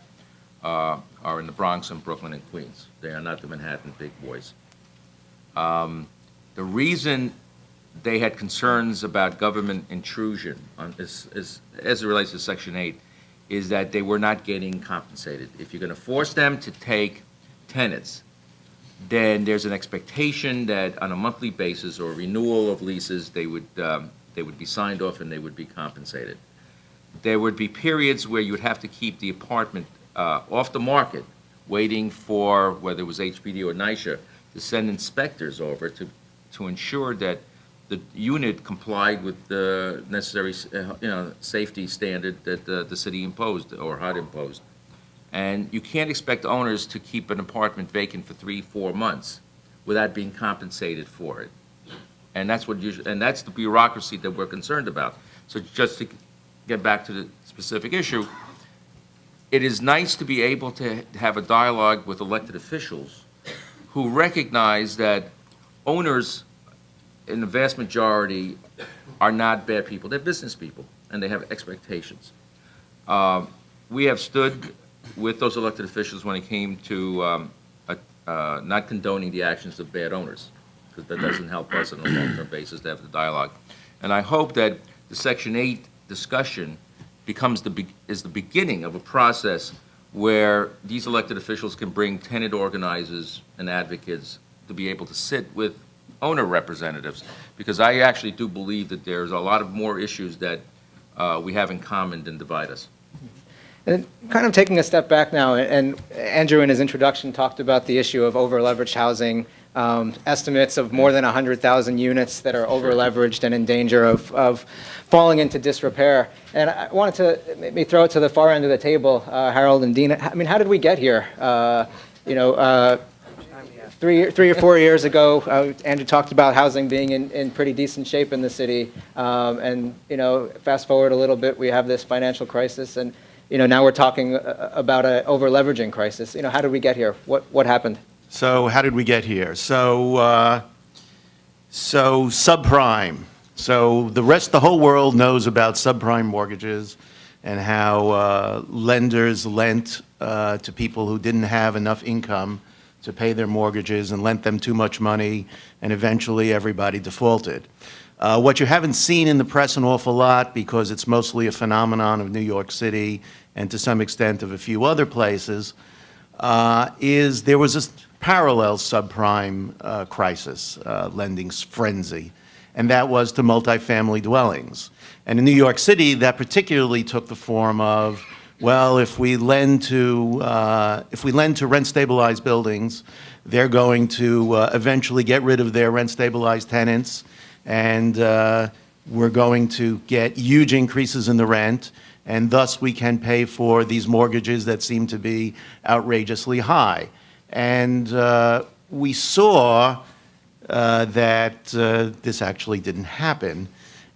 are in the Bronx and Brooklyn and Queens. They are not the Manhattan big boys. The reason they had concerns about government intrusion as it relates to Section 8 is that they were not getting compensated. If you're going to force them to take tenants, then there's an expectation that on a monthly basis or renewal of leases, they would be signed off and they would be compensated. There would be periods where you would have to keep the apartment off the market, waiting for whether it was HPD or NYCs to send inspectors over to ensure that the unit complied with the necessary safety standard that the city imposed or had imposed. And you can't expect owners to keep an apartment vacant for 3-4 months without being compensated for it. And that's that's the bureaucracy that we're concerned about. So just to get back to the specific issue, it is nice to be able to have a dialogue with elected officials who recognize that owners, in the vast majority, are not bad people. They're business people, and they have expectations. We have stood with those elected officials when it came to not condoning the actions of bad owners, because that doesn't help us on a long-term basis to have the dialogue. And I hope that the Section 8 discussion is the beginning of a process where these elected officials can bring tenant organizers and advocates to be able to sit with owner representatives, because I actually do believe that there's a lot of more issues that we have in common than divide us. And kind of taking a step back now, and Andrew in his introduction talked about the issue of over-leveraged housing, estimates of more than 100,000 units that are over-leveraged and in danger of falling into disrepair. And I wanted to maybe throw it to the far end of the table, Harold and Dean. I mean, how did we get here? 3 or 4 years ago, Andrew talked about housing being in pretty decent shape in the city. And fast forward a little bit, we have this financial crisis, and now we're talking about an over-leveraging crisis. How did we get here? What happened? So how did we get here? So subprime. So the whole world knows about subprime mortgages and how lenders lent to people who didn't have enough income to pay their mortgages and lent them too much money, and eventually everybody defaulted. What you haven't seen in the press an awful lot, because it's mostly a phenomenon of New York City and to some extent of a few other places, is there was a parallel subprime crisis, lending frenzy, and that was to multifamily dwellings. And in New York City, that particularly took the form of, well, if we lend to rent-stabilized buildings, they're going to eventually get rid of their rent-stabilized tenants, and we're going to get huge increases in the rent, and thus we can pay for these mortgages that seem to be outrageously high. And we saw that this actually didn't happen.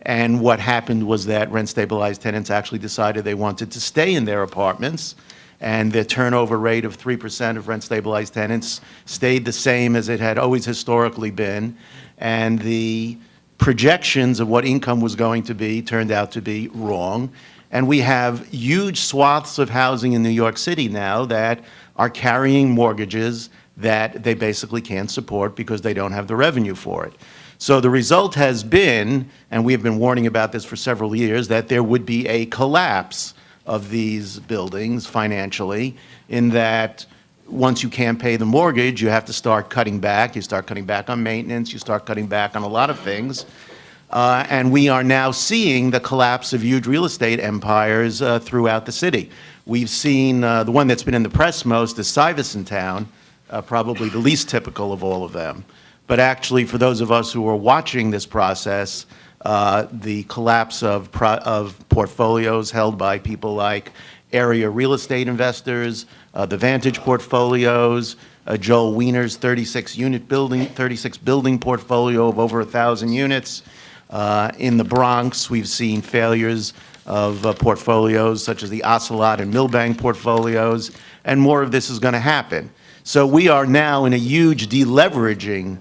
And what happened was that rent-stabilized tenants actually decided they wanted to stay in their apartments, and the turnover rate of 3% of rent-stabilized tenants stayed the same as it had always historically been, and the projections of what income was going to be turned out to be wrong. And we have huge swaths of housing in New York City now that are carrying mortgages that they basically can't support because they don't have the revenue for it. So the result has been, and we have been warning about this for several years, that there would be a collapse of these buildings financially, in that once you can't pay the mortgage, you have to start cutting back. You start cutting back on maintenance. You start cutting back on a lot of things. And we are now seeing the collapse of huge real estate empires throughout the city. We've seen the one that's been in the press most is Stuyvesant Town, probably the least typical of all of them. But actually, for those of us who are watching this process, the collapse of portfolios held by people like area real estate investors, the Vantage portfolios, Joel Wiener's 36 building portfolio of over 1,000 units. In the Bronx, we've seen failures of portfolios such as the Ocelot and Milbank portfolios, and more of this is going to happen. So we are now in a huge deleveraging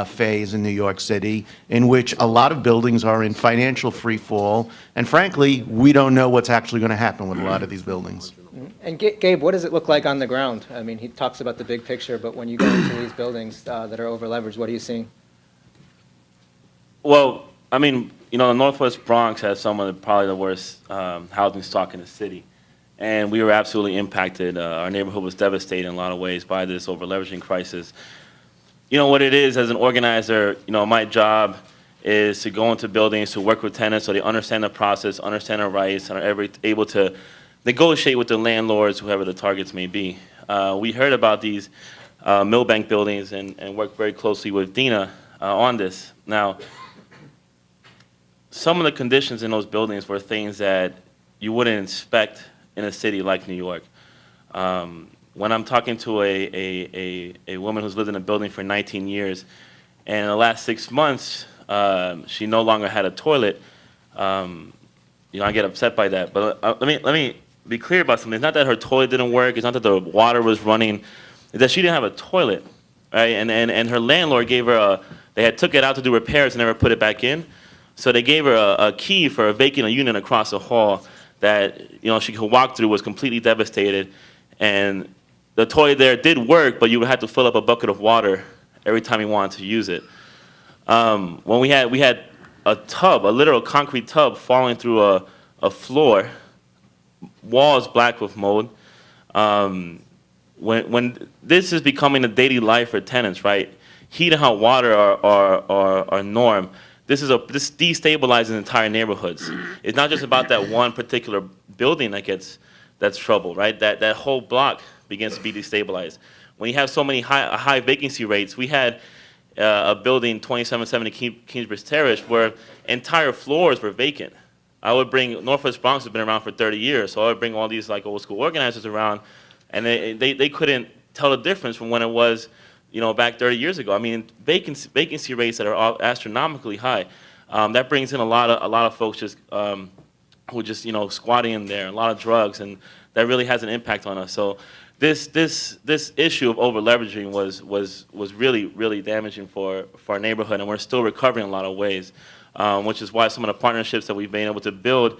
phase in New York City, in which a lot of buildings are in financial free fall, and frankly, we don't know what's actually going to happen with a lot of these buildings. And Gabe, what does it look like on the ground? I mean, he talks about the big picture, but when you go into these buildings that are over-leveraged, what are you seeing? Well, I mean, you know, the Northwest Bronx has some of probably the worst housing stock in the city. And we were absolutely impacted. Our neighborhood was devastated in a lot of ways by this over-leveraging crisis. You know, what it is, as an organizer, you know, my job is to go into buildings, to work with tenants so they understand the process, understand their rights, and are able to negotiate with the landlords, whoever the targets may be. We heard about these Milbank buildings and worked very closely with Dina on this. Now, some of the conditions in those buildings were things that you wouldn't expect in a city like New York. When I'm talking to a woman who's lived in a building for 19 years, and in the last 6 months, she no longer had a toilet, you know, I get upset by that. But let me be clear about something. It's not that her toilet didn't work. It's not that the water was running. It's that she didn't have a toilet, right? And her landlord gave her they had took it out to do repairs and never put it back in. So they gave her a key for a vacant unit across the hall that, you know, she could walk through, was completely devastated. And the toilet there did work, but you would have to fill up a bucket of water every time you wanted to use it. When we had a tub, a literal concrete tub falling through a floor, walls black with mold. When this is becoming a daily life for tenants, right? Heat and hot water are norm. This destabilizes entire neighborhoods. It's not just about that one particular building that's trouble, right? That whole block begins to be destabilized. When you have so many high vacancy rates, we had a building, 2770 Kingsbridge Terrace, where entire floors were vacant. I would bring, Northwest Bronx has been around for 30 years, so I would bring all these like old school organizers around, and they couldn't tell the difference from when it was, you know, back 30 years ago. I mean, vacancy rates that are astronomically high. That brings in a lot of folks just who just, you know, squatting in there, a lot of drugs, and that really has an impact on us. So this issue of over-leveraging was really damaging for our neighborhood, and we're still recovering in a lot of ways, which is why some of the partnerships that we've been able to build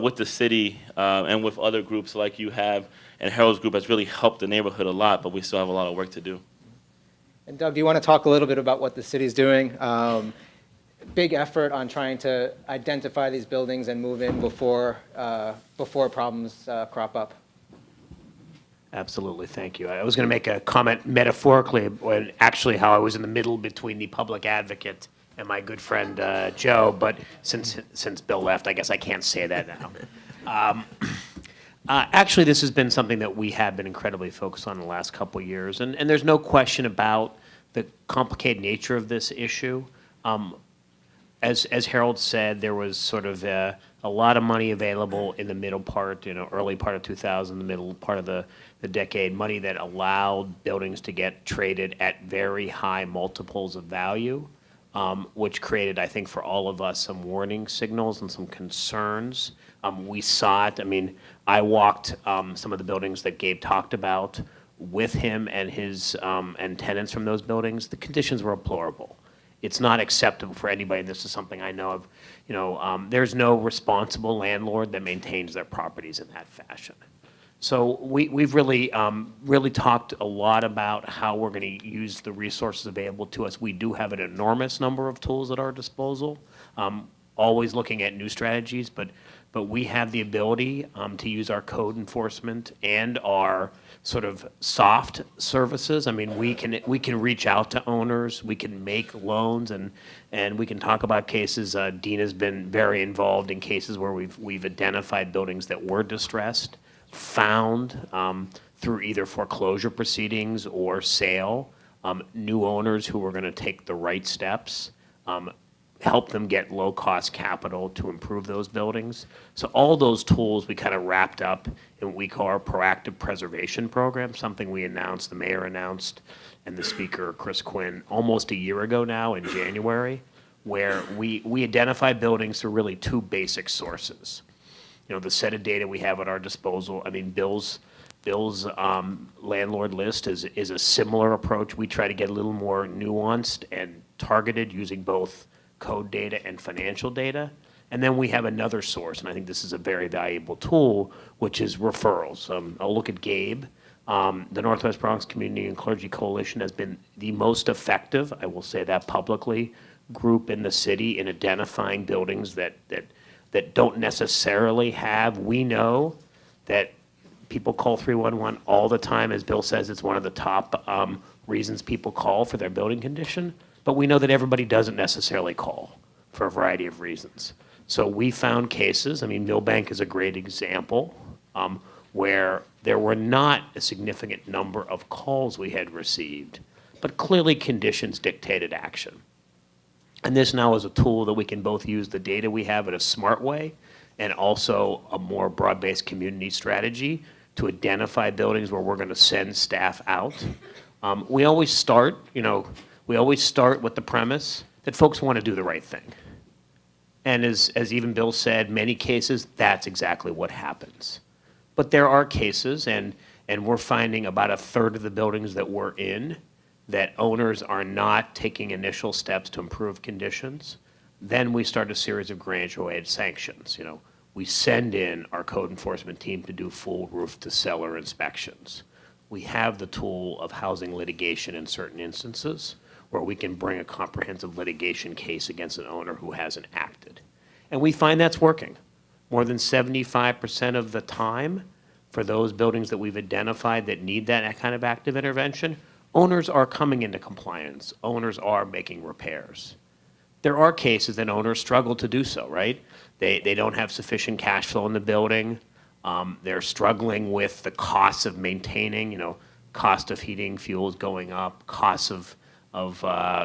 with the city and with other groups like you have and Harold's group has really helped the neighborhood a lot, but we still have a lot of work to do. And Doug, do you want to talk a little bit about what the city's doing? Big effort on trying to identify these buildings and move in before problems crop up. Absolutely, thank you. I was going to make a comment metaphorically, when actually how I was in the middle between the public advocate and my good friend Joe, but since Bill left, I guess I can't say that now. Actually, this has been something that we have been incredibly focused on in the last couple of years, and there's no question about the complicated nature of this issue. as Harold said, there was sort of a lot of money available in the middle part, early part of 2000, the middle part of the decade, money that allowed buildings to get traded at very high multiples of value, which created, I think, for all of us some warning signals and some concerns. We saw it. I mean, I walked some of the buildings that Gabe talked about with him and his and tenants from those buildings. The conditions were deplorable. It's not acceptable for anybody, and this is something I know of. There's no responsible landlord that maintains their properties in that fashion. So we've really talked a lot about how we're going to use the resources available to us. We do have an enormous number of tools at our disposal, always looking at new strategies, but we have the ability to use our code enforcement and our sort of soft services. I mean, we can reach out to owners, we can make loans, and we can talk about cases. Dina's been very involved in cases where we've identified buildings that were distressed, found through either foreclosure proceedings or sale, new owners who were going to take the right steps, help them get low-cost capital to improve those buildings. So all those tools we kind of wrapped up in what we call our proactive preservation program, something we announced, the mayor announced, and the speaker, Chris Quinn, almost a year ago now in January, where we identify buildings through really two basic sources. The set of data we have at our disposal. I mean, Bill's landlord list is a similar approach. We try to get a little more nuanced and targeted using both code data and financial data. And then we have another source, and I think this is a very valuable tool, which is referrals. I'll look at Gabe. The Northwest Bronx Community and Clergy Coalition has been the most effective, I will say that publicly, group in the city in identifying buildings that don't necessarily have. We know that people call 311 all the time. As Bill says, it's one of the top reasons people call for their building condition. But we know that everybody doesn't necessarily call for a variety of reasons. So we found cases, I mean, Millbank is a great example, where there were not a significant number of calls we had received, but clearly conditions dictated action. And this now is a tool that we can both use the data we have in a smart way and also a more broad-based community strategy to identify buildings where we're going to send staff out. We always start with the premise that folks want to do the right thing. And as even Bill said, many cases, that's exactly what happens. But there are cases, and we're finding about a third of the buildings that we're in that owners are not taking initial steps to improve conditions. Then we start a series of graduated sanctions. We send in our code enforcement team to do full roof-to-cellar inspections. We have the tool of housing litigation in certain instances where we can bring a comprehensive litigation case against an owner who hasn't acted. And we find that's working. More than 75% of the time for those buildings that we've identified that need that kind of active intervention, owners are coming into compliance. Owners are making repairs. There are cases that owners struggle to do so, right? They don't have sufficient cash flow in the building. They're struggling with the costs of maintaining, cost of heating, fuel is going up, costs of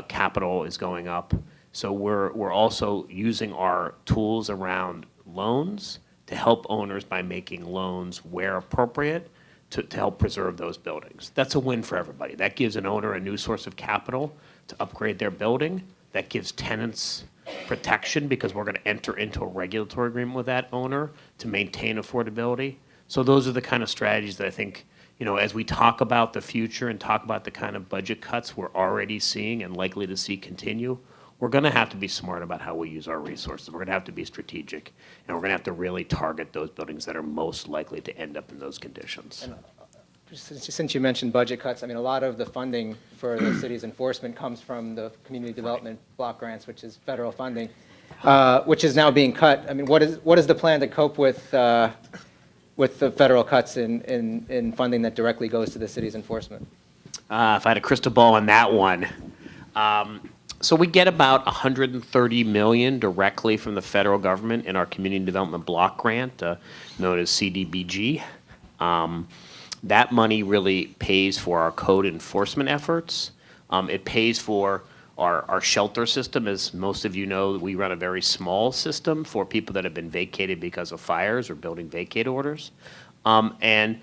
capital is going up. So we're also using our tools around loans to help owners by making loans where appropriate to help preserve those buildings. That's a win for everybody. That gives an owner a new source of capital to upgrade their building. That gives tenants protection because we're going to enter into a regulatory agreement with that owner to maintain affordability. So those are the kind of strategies that I think, as we talk about the future and talk about the kind of budget cuts we're already seeing and likely to see continue, we're going to have to be smart about how we use our resources. We're going to have to be strategic, and we're going to have to really target those buildings that are most likely to end up in those conditions. And since you mentioned budget cuts, I mean, a lot of the funding for the city's enforcement comes from the community development block grants, which is federal funding, which is now being cut. I mean, what is the plan to cope with the federal cuts in funding that directly goes to the city's enforcement? If I had a crystal ball on that one. So we get about $130 million directly from the federal government in our community development block grant, known as CDBG. That money really pays for our code enforcement efforts. It pays for Our shelter system, as most of you know, we run a very small system for people that have been vacated because of fires or building vacate orders. We're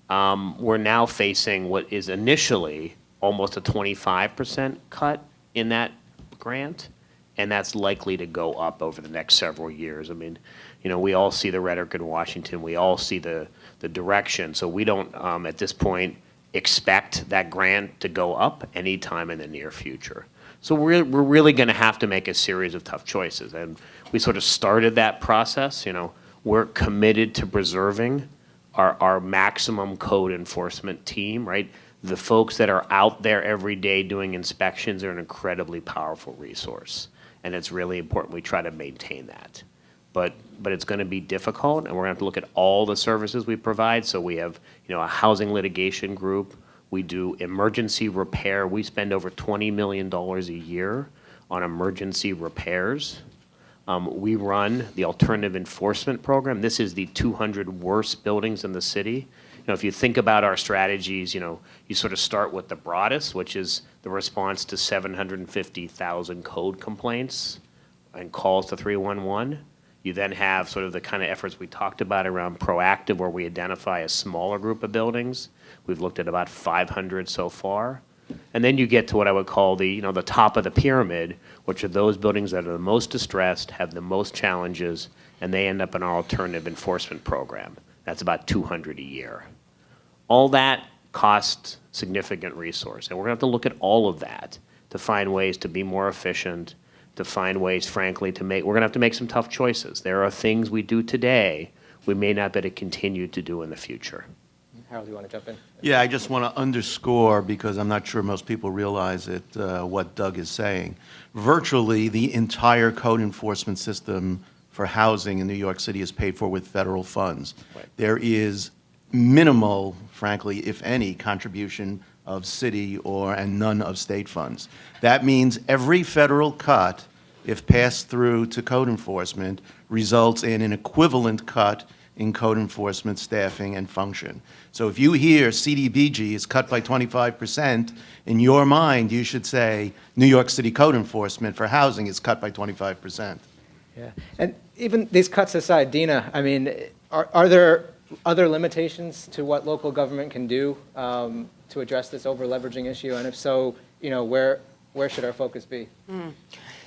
now facing what is initially almost a 25% cut in that grant, and that's likely to go up over the next several years. I mean, you know, we all see the rhetoric in Washington. We all see the direction. So we don't, at this point, expect that grant to go up anytime in the near future. So we're really going to have to make a series of tough choices. And we sort of started that process. You know, we're committed to preserving our maximum code enforcement team, right? The folks that are out there every day doing inspections are an incredibly powerful resource. And it's really important we try to maintain that. But it's going to be difficult, and we're going to have to look at all the services we provide. So we have, you know, a housing litigation group. We do emergency repair. We spend over $20 million a year on emergency repairs. We run the alternative enforcement program. This is the 200 worst buildings in the city. You know, if you think about our strategies, you know, you sort of start with the broadest, which is the response to 750,000 code complaints and calls to 311. You then have sort of the kind of efforts we talked about around proactive, where we identify a smaller group of buildings. We've looked at about 500 so far. And then you get to what I would call the, you know, the top of the pyramid, which are those buildings that are the most distressed, have the most challenges, and they end up in our alternative enforcement program. That's about 200 a year. All that costs significant resource, and we're going to have to look at all of that to find ways to be more efficient, to find ways, frankly, to make, we're going to have to make some tough choices. There are things we do today we may not be able to continue to do in the future. Harold, you want to jump in? Yeah, I just want to underscore, because I'm not sure most people realize it, what Doug is saying. Virtually, the entire code enforcement system for housing in New York City is paid for with federal funds. Right. There is minimal, frankly, if any, contribution of city and none of state funds. That means every federal cut, if passed through to code enforcement, results in an equivalent cut in code enforcement staffing and function. So if you hear CDBG is cut by 25%, in your mind, you should say New York City code enforcement for housing is cut by 25%. Yeah, and even these cuts aside, Dina, I mean, are there other limitations to what local government can do to address this over-leveraging issue? And if so, you know, where should our focus be?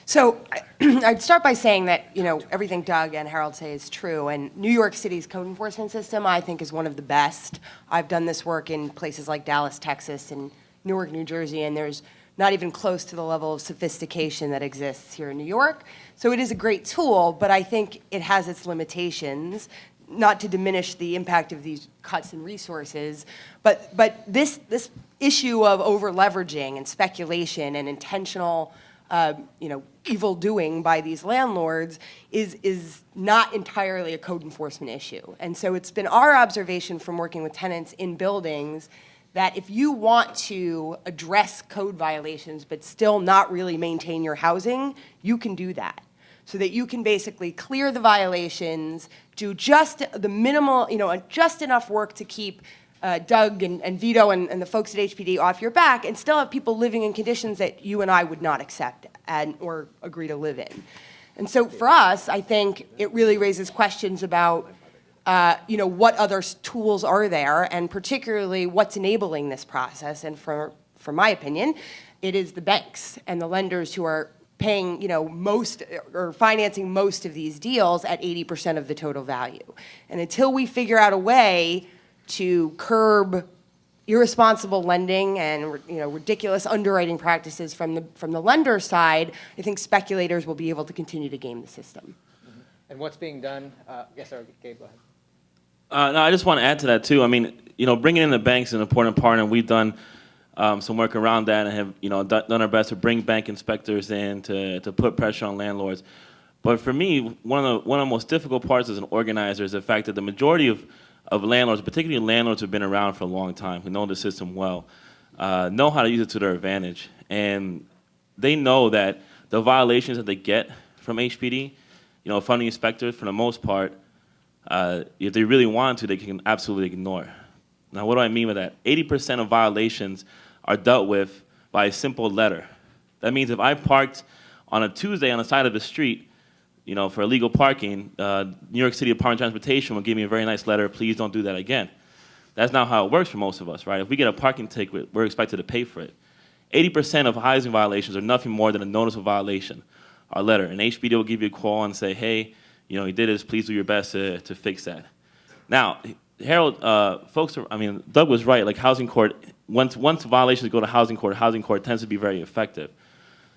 So I'd start by saying that, you know, everything Doug and Harold say is true, and New York City's code enforcement system, I think, is one of the best. I've done this work in places like Dallas, Texas, and Newark, New Jersey, and there's not even close to the level of sophistication that exists here in New York. So it is a great tool, but I think it has its limitations, not to diminish the impact of these cuts in resources, but this issue of over-leveraging and speculation and intentional you know, evil doing by these landlords is not entirely a code enforcement issue. And so it's been our observation from working with tenants in buildings that if you want to address code violations but still not really maintain your housing, you can do that. So that you can basically clear the violations, do just the minimal, you know, just enough work to keep Doug and Vito and the folks at HPD off your back, and still have people living in conditions that you and I would not accept or agree to live in. And so for us, I think it really raises questions about, you know, what other tools are there, and particularly what's enabling this process. And from my opinion, it is the banks and the lenders who are paying, you know, most or financing most of these deals at 80% of the total value. And until we figure out a way to curb irresponsible lending and, you know, ridiculous underwriting practices from the lender side, I think speculators will be able to continue to game the system. And what's being done? Yes, sir, Gabe, go ahead. No, I just want to add to that too. I mean, you know, bringing in the banks is an important part, and we've done some work around that, and have, you know, done our best to bring bank inspectors in to put pressure on landlords. But for me, one of the most difficult parts as an organizer is the fact that the majority of landlords, particularly landlords who've been around for a long time, who know the system well, know how to use it to their advantage. And they know that the violations that they get from HPD, you know, funding inspectors, for the most part, if they really want to, they can absolutely ignore. Now, what do I mean by that? 80% of violations are dealt with by a simple letter. That means if I parked on a Tuesday on the side of the street, for illegal parking, New York City Department of Transportation will give me a very nice letter, please don't do that again. That's not how it works for most of us, right? If we get a parking ticket, we're expected to pay for it. 80% of housing violations are nothing more than a notice of violation, a letter. And HPD will give you a call and say, hey, you did this, please do your best to fix that. Now, Harold, Doug was right, like housing court, once violations go to housing court tends to be very effective.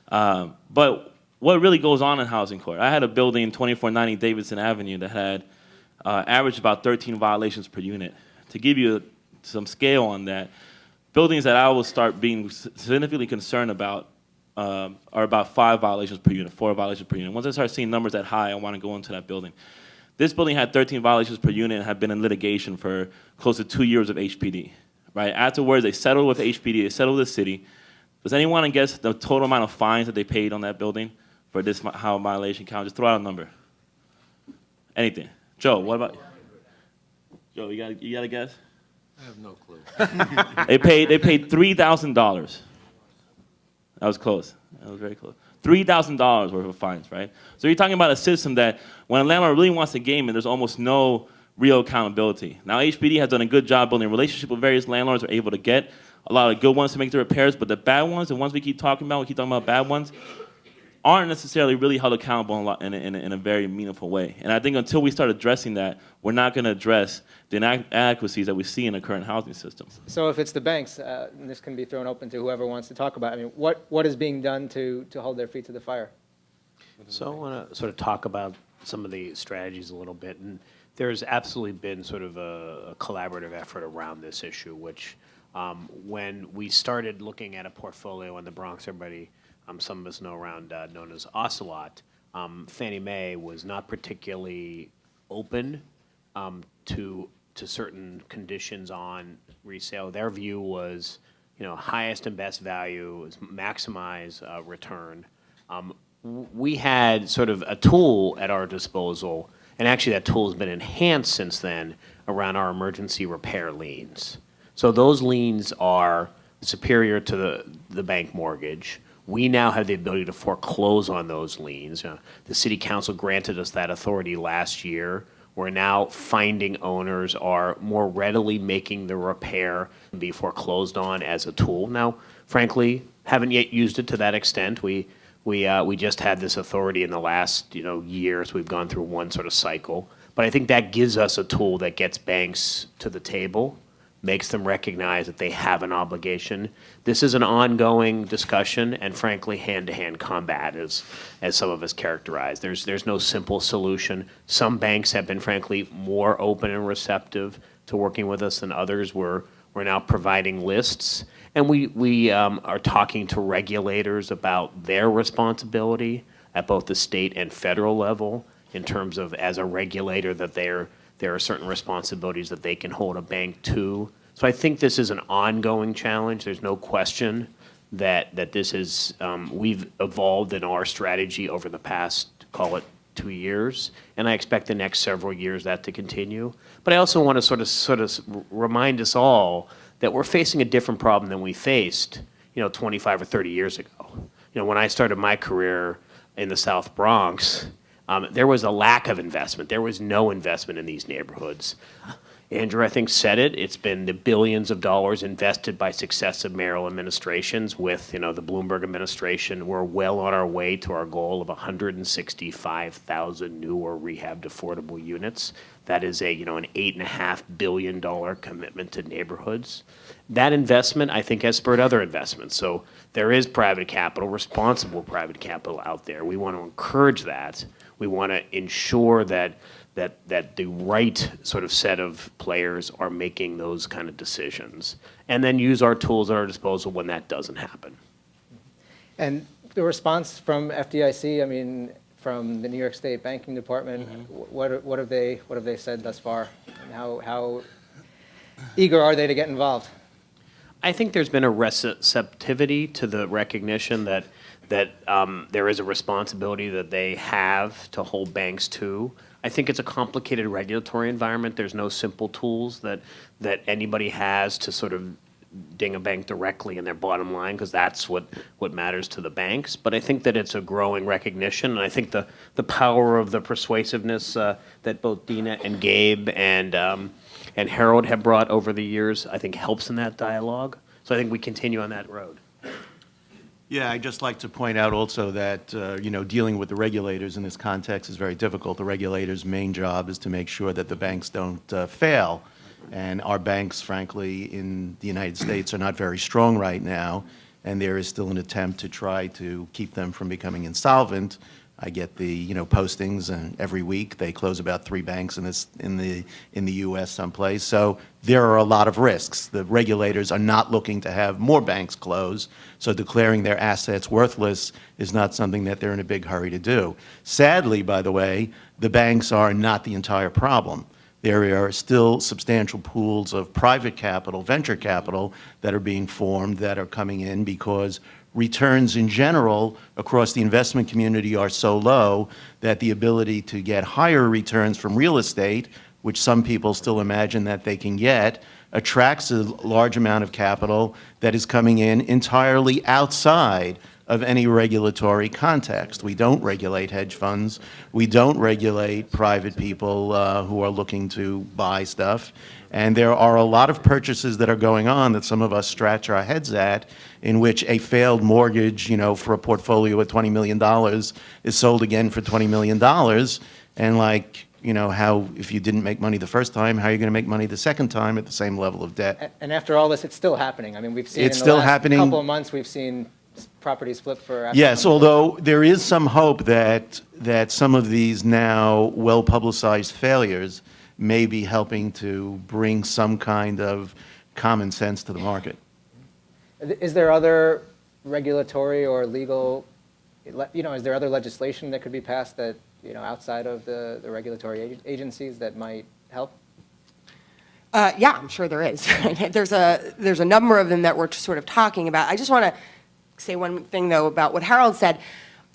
But what really goes on in housing court? I had a building, 2490 Davidson Avenue, that had averaged about 13 violations per unit. To give you some scale on that, buildings that I will start being significantly concerned about are about 5 violations per unit, 4 violations per unit. Once I start seeing numbers that high, I want to go into that building. This building had 13 violations per unit and had been in litigation for close to 2 years of HPD. Right? Afterwards, they settled with HPD, they settled with the city. Does anyone want to guess the total amount of fines that they paid on that building for this how violation count? Just throw out a number. Anything. Joe, what about? Joe, you got a guess? I have no clue. They paid $3,000. That was close. That was very close. $3,000 worth of fines, right? So you're talking about a system that when a landlord really wants to game it, there's almost no real accountability. Now, HPD has done a good job building a relationship with various landlords. Are able to get a lot of good ones to make the repairs, but the bad ones, the ones we keep talking about bad ones, aren't necessarily really held accountable in a very meaningful way. And I think until we start addressing that, we're not going to address the inadequacies that we see in the current housing system. So if it's the banks, and this can be thrown open to whoever wants to talk about it, what is being done to hold their feet to the fire? So I want to sort of talk about some of the strategies a little bit. And there's absolutely been sort of a collaborative effort around this issue, which when we started looking at a portfolio in the Bronx, everybody, some of us know around, known as Ocelot, Fannie Mae was not particularly open to certain conditions on resale. Their view was, highest and best value, maximize return. We had sort of a tool at our disposal, and actually that tool has been enhanced since then around our emergency repair liens. So those liens are superior to the bank mortgage. We now have the ability to foreclose on those liens. The city council granted us that authority last year. We're now finding owners are more readily making the repair and be foreclosed on as a tool. Now, frankly, haven't yet used it to that extent. We just had this authority in the last years. We've gone through one sort of cycle. But I think that gives us a tool that gets banks to the table, makes them recognize that they have an obligation. This is an ongoing discussion and frankly hand-to-hand combat as some of us characterize. There's no simple solution. Some banks have been frankly more open and receptive to working with us than others. We're now providing lists, and we are talking to regulators about their responsibility at both the state and federal level in terms of, as a regulator, that there are certain responsibilities that they can hold a bank to. So I think this is an ongoing challenge. There's no question that this is, we've evolved in our strategy over the past, call it 2 years, and I expect the next several years that to continue. But I also want to sort of remind us all that we're facing a different problem than we faced, 25 or 30 years ago. When I started my career in the South Bronx, there was a lack of investment. There was no investment in these neighborhoods. Andrew, I think, said it. It's been the billions of dollars invested by successive mayoral administrations with, the Bloomberg administration. We're well on our way to our goal of 165,000 new or rehabbed affordable units. That is an $8.5 billion commitment to neighborhoods. That investment, I think, has spurred other investments. So there is private capital, responsible private capital out there. We want to encourage that. We want to ensure that the right sort of set of players are making those kind of decisions, and then use our tools at our disposal when that doesn't happen. And the response from FDIC, from the New York State Banking Department, what have they said thus far? And how eager are they to get involved? I think there's been a receptivity to the recognition that there is a responsibility that they have to hold banks to. I think it's a complicated regulatory environment. There's no simple tools that anybody has to sort of ding a bank directly in their bottom line, because that's what matters to the banks. But I think that it's a growing recognition, and I think the power of the persuasiveness that both Dina and Gabe and Harold have brought over the years, I think helps in that dialogue. So I think we continue on that road. Yeah, I'd just like to point out also that, dealing with the regulators in this context is very difficult. The regulators' main job is to make sure that the banks don't fail. And our banks, frankly, in the United States are not very strong right now, and there is still an attempt to try to keep them from becoming insolvent. I get the, postings, and every week they close about 3 banks in the U.S. someplace. So there are a lot of risks. The regulators are not looking to have more banks close, so declaring their assets worthless is not something that they're in a big hurry to do. Sadly, by the way, the banks are not the entire problem. There are still substantial pools of private capital, venture capital, that are being formed, that are coming in because returns in general across the investment community are so low that the ability to get higher returns from real estate, which some people still imagine that they can get, attracts a large amount of capital that is coming in entirely outside of any regulatory context. We don't regulate hedge funds. We don't regulate private people who are looking to buy stuff. And there are a lot of purchases that are going on that some of us scratch our heads at, in which a failed mortgage, for a portfolio of $20 million is sold again for $20 million. And how if you didn't make money the first time, how are you going to make money the second time at the same level of debt? And after all this, it's still happening. I mean, we've seen It's in the still last happening. couple of months, we've seen properties flip for. Yes, although there is some hope that some of these now well-publicized failures may be helping to bring some kind of common sense to the market. Is there other regulatory or legal, is there other legislation that could be passed that, outside of the regulatory agencies that might help? Yeah, I'm sure there is. There's a number of them that we're sort of talking about. I just want to say one thing, though, about what Harold said.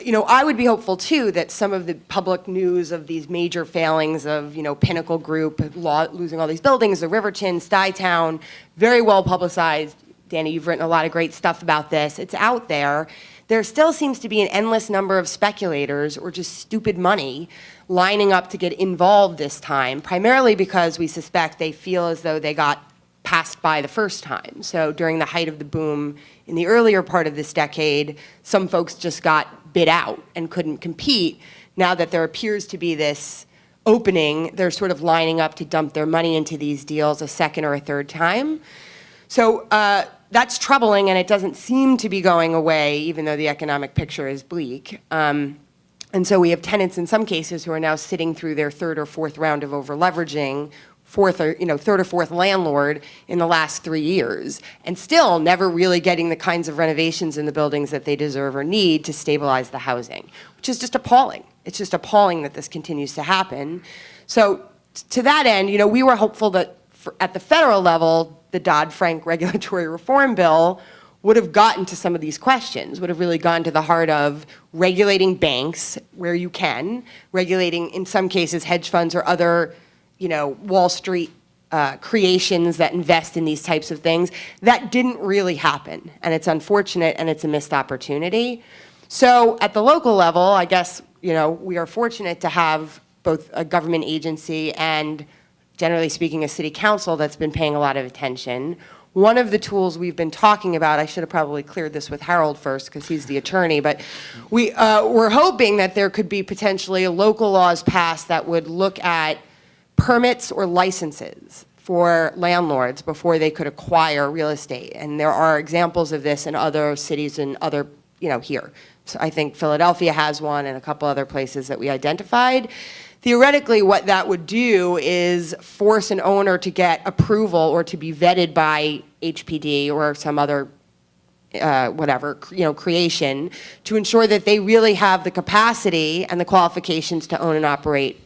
I would be hopeful, too, that some of the public news of these major failings of, Pinnacle Group, losing all these buildings, the Riverton, Stuytown, very well publicized. Danny, you've written a lot of great stuff about this. It's out there. There still seems to be an endless number of speculators or just stupid money lining up to get involved this time, primarily because we suspect they feel as though they got passed by the first time. So during the height of the boom in the earlier part of this decade, some folks just got bid out and couldn't compete. Now that there appears to be this opening, they're sort of lining up to dump their money into these deals a second or a third time. So that's troubling, and it doesn't seem to be going away, even though the economic picture is bleak. And so we have tenants in some cases who are now sitting through their 3rd or 4th round of overleveraging, 3rd or 4th landlord in the last 3 years, and still never really getting the kinds of renovations in the buildings that they deserve or need to stabilize the housing, which is just appalling. It's just appalling that this continues to happen. So to that end, we were hopeful that at the federal level, the Dodd-Frank regulatory reform bill would have gotten to some of these questions, would have really gone to the heart of regulating banks where you can, regulating, in some cases, hedge funds or other Wall Street creations that invest in these types of things. That didn't really happen, and it's unfortunate, and it's a missed opportunity. So at the local level, I guess, we are fortunate to have both a government agency and, generally speaking, a city council that's been paying a lot of attention. One of the tools we've been talking about, I should have probably cleared this with Harold first because he's the attorney, but we're hoping that there could be potentially local laws passed that would look at permits or licenses for landlords before they could acquire real estate. And there are examples of this in other cities and other, here. So I think Philadelphia has one and a couple other places that we identified. Theoretically, what that would do is force an owner to get approval or to be vetted by HPD or some other creation to ensure that they really have the capacity and the qualifications to own and operate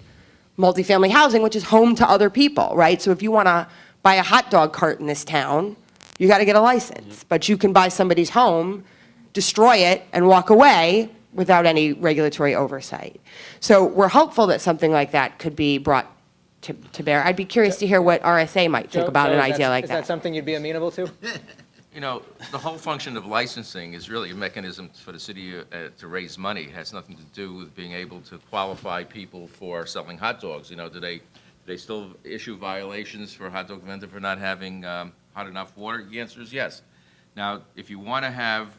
multifamily housing, which is home to other people, right? So if you want to buy a hot dog cart in this town, you got to get a license. But you can buy somebody's home, destroy it, and walk away without any regulatory oversight. So we're hopeful that something like that could be brought to bear. I'd be curious to hear what RSA might think about an idea like that. Is that something you'd be amenable to? You know, the whole function of licensing is really a mechanism for the city to raise money. It has nothing to do with being able to qualify people for selling hot dogs. You know, do they still issue violations for a hot dog vendor for not having hot enough water? The answer is yes. Now, if you want to have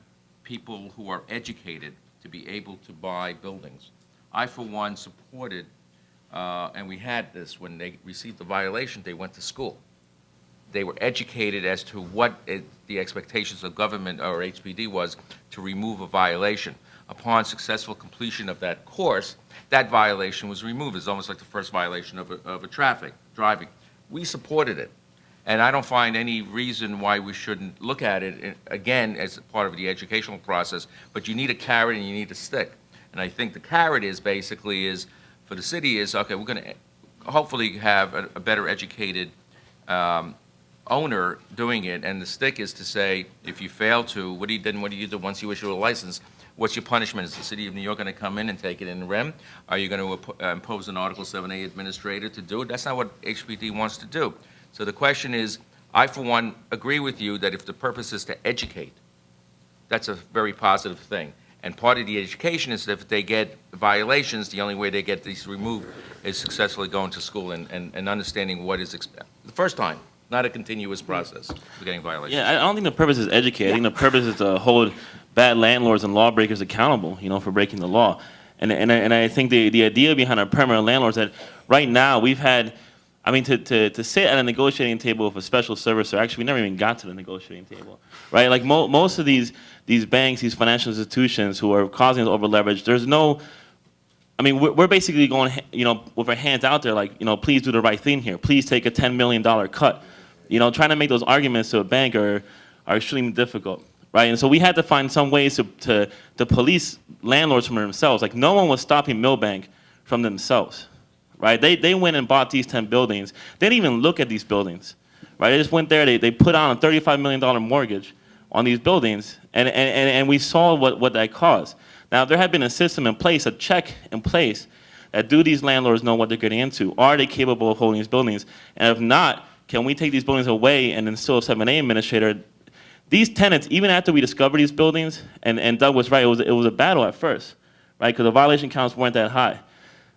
people who are educated to be able to buy buildings, I, for one, supported, and we had this, when they received the violation, they went to school. They were educated as to what the expectations of government or HPD was to remove a violation. Upon successful completion of that course, that violation was removed. It's almost like the first violation of a traffic driving. We supported it. And I don't find any reason why we shouldn't look at it, again, as part of the educational process. But you need a carrot and you need a stick. And I think the carrot is basically is, for the city is, okay, we're going to hopefully have a better educated owner doing it. And the stick is to say, if you fail to, what do you do once you issue a license? What's your punishment? Is the city of New York going to come in and take it in rem? Are you going to impose an Article 7A administrator to do it? That's not what HPD wants to do. So the question is, I, for one, agree with you that if the purpose is to educate, that's a very positive thing. And part of the education is that if they get violations, the only way they get these removed is successfully going to school and understanding what is the first time, not a continuous process for getting violations. Yeah, I don't think the purpose is educate. I think the purpose is to hold bad landlords and lawbreakers accountable, for breaking the law. And I think the idea behind our permanent landlords that right now we've had, to sit at a negotiating table with a special servicer, actually we never even got to the negotiating table, right? Like most of these banks, these financial institutions who are causing us over-leverage, there's no, we're basically going, with our hands out there like, please do the right thing here. Please take a $10 million cut. Trying to make those arguments to a bank are extremely difficult, right? And so we had to find some ways to police landlords from themselves. Like no one was stopping Millbank from themselves, right? They went and bought these 10 buildings. They didn't even look at these buildings, right? They just went there, they put on a $35 million mortgage on these buildings, and we saw what that caused. Now, there had been a system in place, a check in place, that do these landlords know what they're getting into? Are they capable of holding these buildings? And if not, can we take these buildings away and instill a 7A administrator? These tenants, even after we discovered these buildings, and Doug was right, it was a battle at first, right? Because the violation counts weren't that high.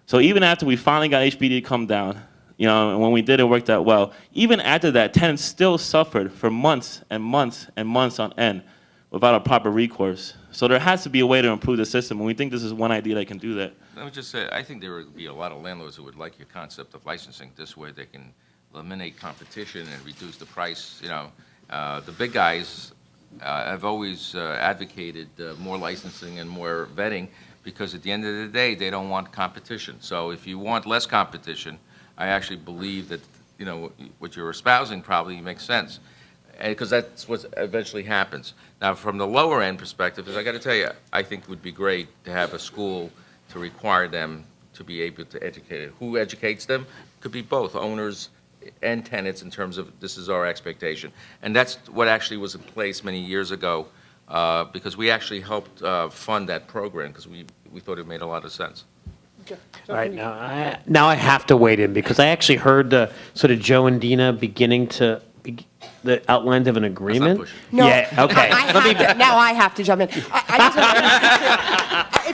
So even after we finally got HPD to come down, and when we did, it worked out well. Even after that, tenants still suffered for months and months and months on end without a proper recourse. So there has to be a way to improve the system, and we think this is one idea that can do that. Let me just say, I think there would be a lot of landlords who would like your concept of licensing. This way they can eliminate competition and reduce the price. The big guys have always advocated more licensing and more vetting because at the end of the day, they don't want competition. So if you want less competition, I actually believe that, what you're espousing probably makes sense. Because that's what eventually happens. Now, from the lower end perspective, I got to tell you, I think it would be great to have a school to require them to be able to educate it. Who educates them? Could be both owners and tenants in terms of this is our expectation. And that's what actually was in place many years ago because we actually helped fund that program because we thought it made a lot of sense. All right, now I have to wade in because I actually heard sort of Joe and Dina beginning to the outlines of an agreement. No, Yeah. Okay. Now I have to jump in. It's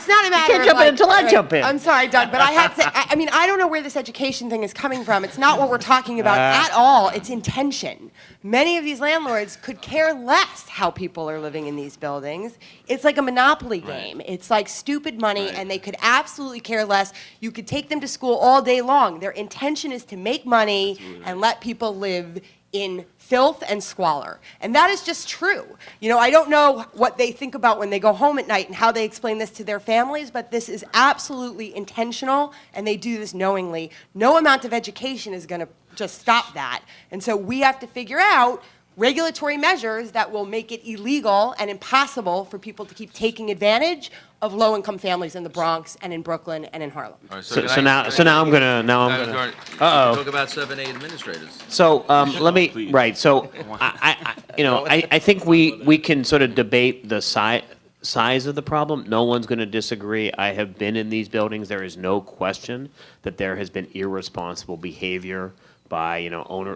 not a matter. You can't jump in until I jump in. I'm sorry, Doug, but I have to. I don't know where this education thing is coming from. It's not what we're talking about at all. It's intention. Many of these landlords could care less how people are living in these buildings. It's like a monopoly game. Right. It's like stupid money, and they could absolutely care less. You could take them to school all day long. Their intention is to make money and let people live in filth and squalor. And that is just true. I don't know what they think about when they go home at night and how they explain this to their families, but this is absolutely intentional, and they do this knowingly. No amount of education is going to just stop that. And so we have to figure out regulatory measures that will make it illegal and impossible for people to keep taking advantage of low-income families in the Bronx and in Brooklyn and in Harlem. Right, So now I'm gonna. Talk about 7A administrators. So let me. Right. So I think we can sort of debate the size of the problem. No one's going to disagree. I have been in these buildings. There is no question that there has been irresponsible behavior by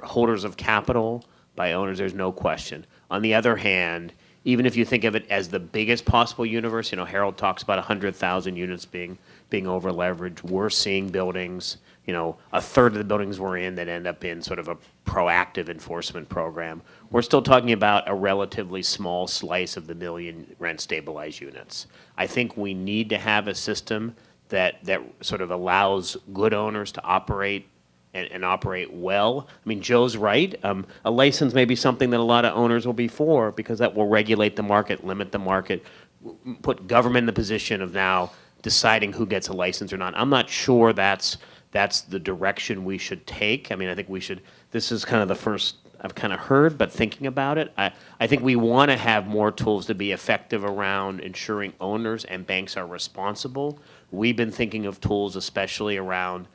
holders of capital, by owners, there's no question. On the other hand, even if you think of it as the biggest possible universe, Harold talks about 100,000 units being over-leveraged. We're seeing buildings, a third of the buildings we're in that end up in sort of a proactive enforcement program. We're still talking about a relatively small slice of the million rent-stabilized units. I think we need to have a system that sort of allows good owners to operate and operate well. I mean, Joe's right. A license may be something that a lot of owners will be for because that will regulate the market, limit the market, put government in the position of now deciding who gets a license or not. I'm not sure that's the direction we should take. I mean, I think we should, this is kind of the first I've kind of heard, but thinking about it, I think we want to have more tools to be effective around ensuring owners and banks are responsible. We've been thinking of tools especially around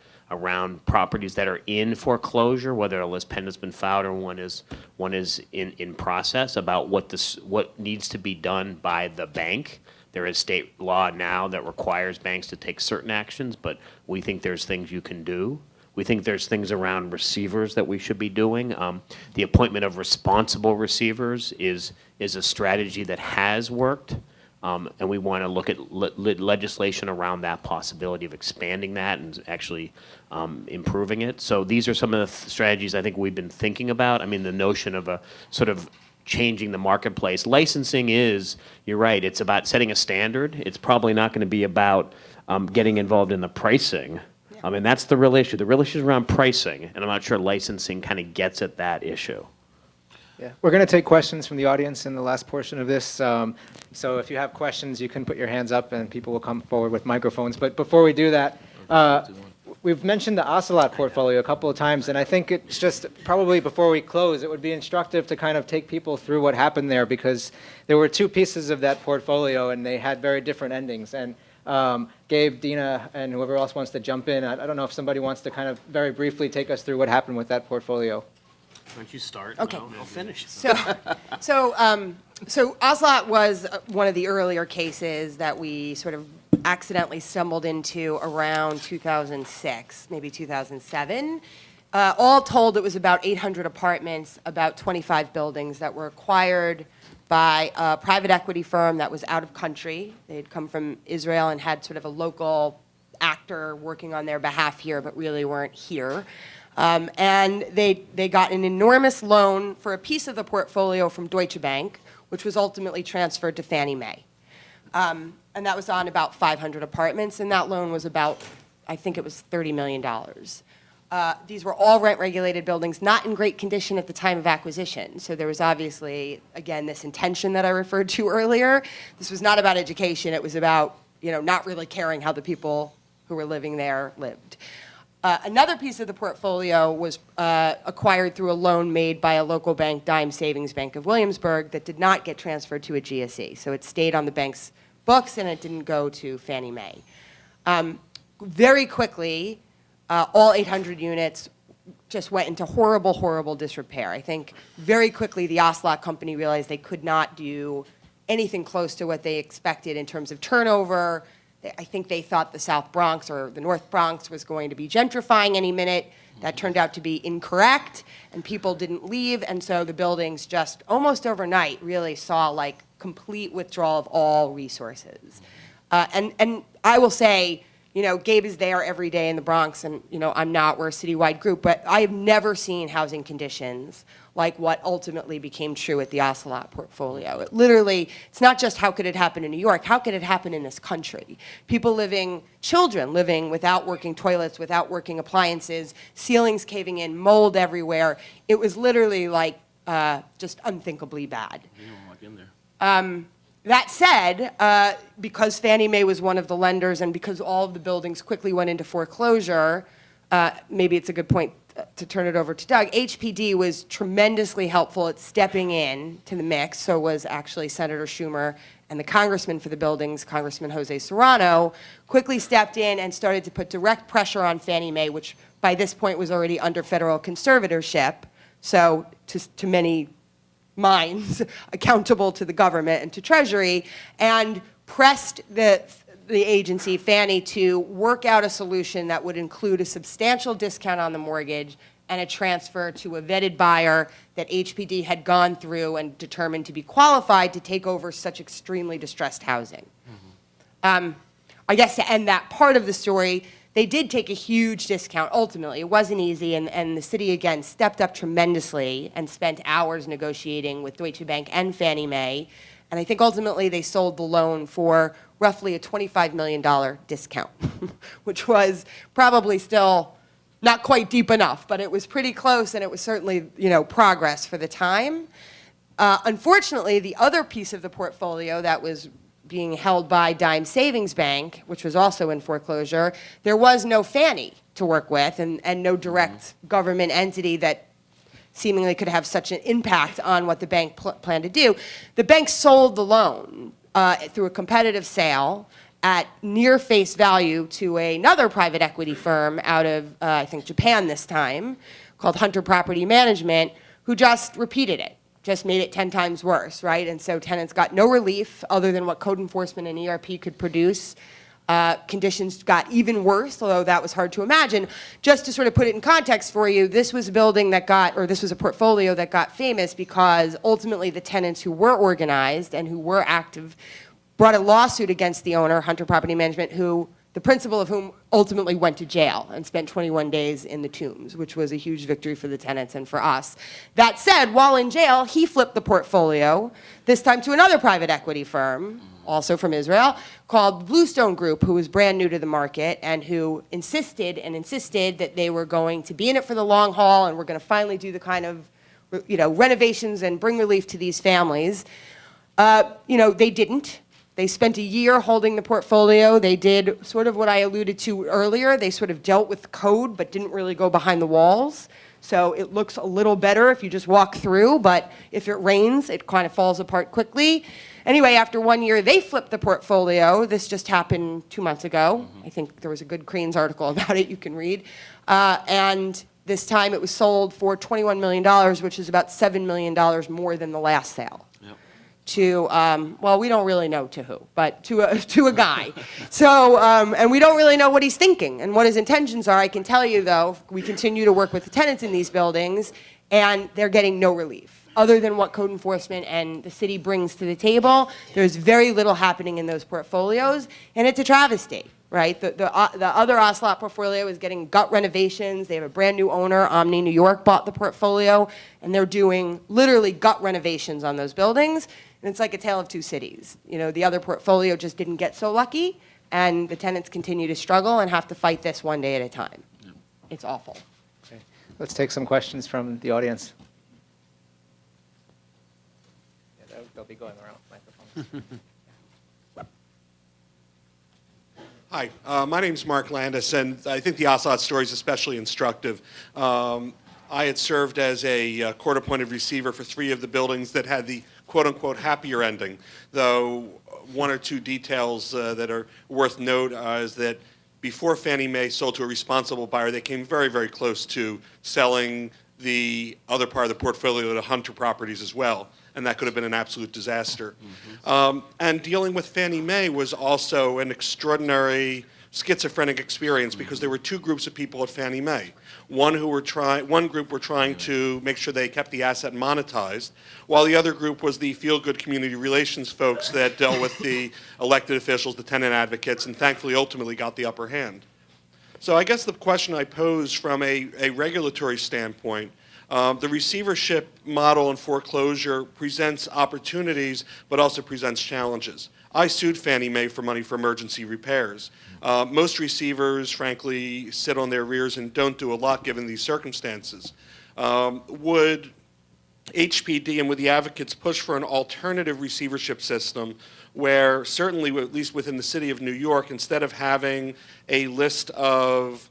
properties that are in foreclosure, whether a list pendant's been filed or one is in process, about what needs to be done by the bank. There is state law now that requires banks to take certain actions, but we think there's things you can do. We think there's things around receivers that we should be doing. The appointment of responsible receivers is a strategy that has worked. And we want to look at legislation around that possibility of expanding that and actually improving it. So these are some of the strategies I think we've been thinking about. I mean, the notion of a sort of changing the marketplace. Licensing is, you're right, it's about setting a standard. It's probably not going to be about getting involved in the pricing. I mean, that's the real issue. The real issue is around pricing, and I'm not sure licensing kind of gets at that issue. Yeah, we're going to take questions from the audience in the last portion of this. So if you have questions, you can put your hands up and people will come forward with microphones. But before we do that, we've mentioned the Ocelot portfolio a couple of times, and I think it's just probably before we close, it would be instructive to kind of take people through what happened there, because there were two pieces of that portfolio and they had very different endings. And Gabe, Dina, and whoever else wants to jump in, I don't know if somebody wants to kind of very briefly take us through what happened with that portfolio. Why don't you start? Okay. I'll finish. So Ocelot was one of the earlier cases that we sort of accidentally stumbled into around 2006, maybe 2007. All told, it was about 800 apartments, about 25 buildings that were acquired by a private equity firm that was out of country. They had come from Israel and had sort of a local actor working on their behalf here, but really weren't here. And they got an enormous loan for a piece of the portfolio from Deutsche Bank, which was ultimately transferred to Fannie Mae. And that was on about 500 apartments, and that loan was about, I think it was $30 million. These were all rent-regulated buildings, not in great condition at the time of acquisition. So there was obviously, again, this intention that I referred to earlier. This was not about education. It was about, not really caring how the people who were living there lived. Another piece of the portfolio was acquired through a loan made by a local bank, Dime Savings Bank of Williamsburg, that did not get transferred to a GSE. So it stayed on the bank's books and it didn't go to Fannie Mae. Very quickly, all 800 units just went into horrible, horrible disrepair. I think very quickly the Ocelot company realized they could not do anything close to what they expected in terms of turnover. I think they thought the South Bronx or the North Bronx was going to be gentrifying any minute. That turned out to be incorrect, and people didn't leave, and so the buildings just almost overnight really saw like complete withdrawal of all resources. And I will say, Gabe is there every day in the Bronx, and I'm not, we're a citywide group, but I have never seen housing conditions like what ultimately became true at the Ocelot portfolio. It literally, it's not just how could it happen in New York, how could it happen in this country? Children living without working toilets, without working appliances, ceilings caving in, mold everywhere. It was literally like just unthinkably bad. That said, because Fannie Mae was one of the lenders and because all of the buildings quickly went into foreclosure, maybe it's a good point to turn it over to Doug. HPD was tremendously helpful at stepping in to the mix. So was actually Senator Schumer, and the congressman for the buildings, Congressman Jose Serrano, quickly stepped in and started to put direct pressure on Fannie Mae, which by this point was already under federal conservatorship. So to many minds, accountable to the government and to Treasury, and pressed the agency, Fannie, to work out a solution that would include a substantial discount on the mortgage and a transfer to a vetted buyer that HPD had gone through and determined to be qualified to take over such extremely distressed housing. I guess to end that part of the story, they did take a huge discount ultimately. It wasn't easy, and the city, again, stepped up tremendously and spent hours negotiating with Deutsche Bank and Fannie Mae. And I think ultimately they sold the loan for roughly a $25 million discount, which was probably still not quite deep enough, but it was pretty close, and it was certainly, progress for the time. Unfortunately, the other piece of the portfolio that was being held by Dime Savings Bank, which was also in foreclosure, there was no Fannie to work with and no direct government entity that seemingly could have such an impact on what the bank planned to do. The bank sold the loan through a competitive sale at near face value to another private equity firm out of, I think, Japan this time, called Hunter Property Management, who just repeated it, just made it 10 times worse, right? And so tenants got no relief other than what code enforcement and ERP could produce. Conditions got even worse, although that was hard to imagine. Just to sort of put it in context for you, this was a building that got, or this was a portfolio that got famous because ultimately the tenants who were organized and who were active brought a lawsuit against the owner, Hunter Property Management, the principal of whom ultimately went to jail and spent 21 days in the tombs, which was a huge victory for the tenants and for us. That said, while in jail, he flipped the portfolio, this time to another private equity firm, also from Israel, called Bluestone Group, who was brand new to the market and who insisted that they were going to be in it for the long haul and were going to finally do the kind of renovations and bring relief to these families. They didn't. They spent a year holding the portfolio. They did sort of what I alluded to earlier. They sort of dealt with code but didn't really go behind the walls. So it looks a little better if you just walk through, but if it rains, it kind of falls apart quickly. Anyway, after 1 year, they flipped the portfolio. This just happened 2 months ago. I think there was a good Cranes article about it you can read. And this time it was sold for $21 million, which is about $7 million more than the last sale. To, well, we don't really know to who, but to a guy. So, and we don't really know what he's thinking and what his intentions are. I can tell you, though, we continue to work with the tenants in these buildings, and they're getting no relief. Other than what code enforcement and the city brings to the table, there's very little happening in those portfolios, and it's a travesty, right? The other Ocelot portfolio is getting gut renovations. They have a brand new owner. Omni New York bought the portfolio, and they're doing literally gut renovations on those buildings. And it's like a tale of two cities. The other portfolio just didn't get so lucky, and the tenants continue to struggle and have to fight this one day at a time. It's awful. Okay. Let's take some questions from the audience. Yeah, they'll be going around microphones. Hi, my name's Mark Landis, and I think the Ocelot story is especially instructive. I had served as a court-appointed receiver for 3 of the buildings that had the quote-unquote happier ending, though 1 or 2 details that are worth note is that before Fannie Mae sold to a responsible buyer, they came very, very close to selling the other part of the portfolio to Hunter Properties as well, and that could have been an absolute disaster. And dealing with Fannie Mae was also an extraordinary schizophrenic experience because there were 2 groups of people at Fannie Mae. One group were trying to make sure they kept the asset monetized, while the other group was the feel-good community relations folks that dealt with the elected officials, the tenant advocates, and thankfully ultimately got the upper hand. So I guess the question I pose from a regulatory standpoint, the receivership model in foreclosure presents opportunities but also presents challenges. I sued Fannie Mae for money for emergency repairs. Most receivers, frankly, sit on their rears and don't do a lot given these circumstances. Would HPD and would the advocates push for an alternative receivership system where certainly, at least within the city of New York, instead of having a list of,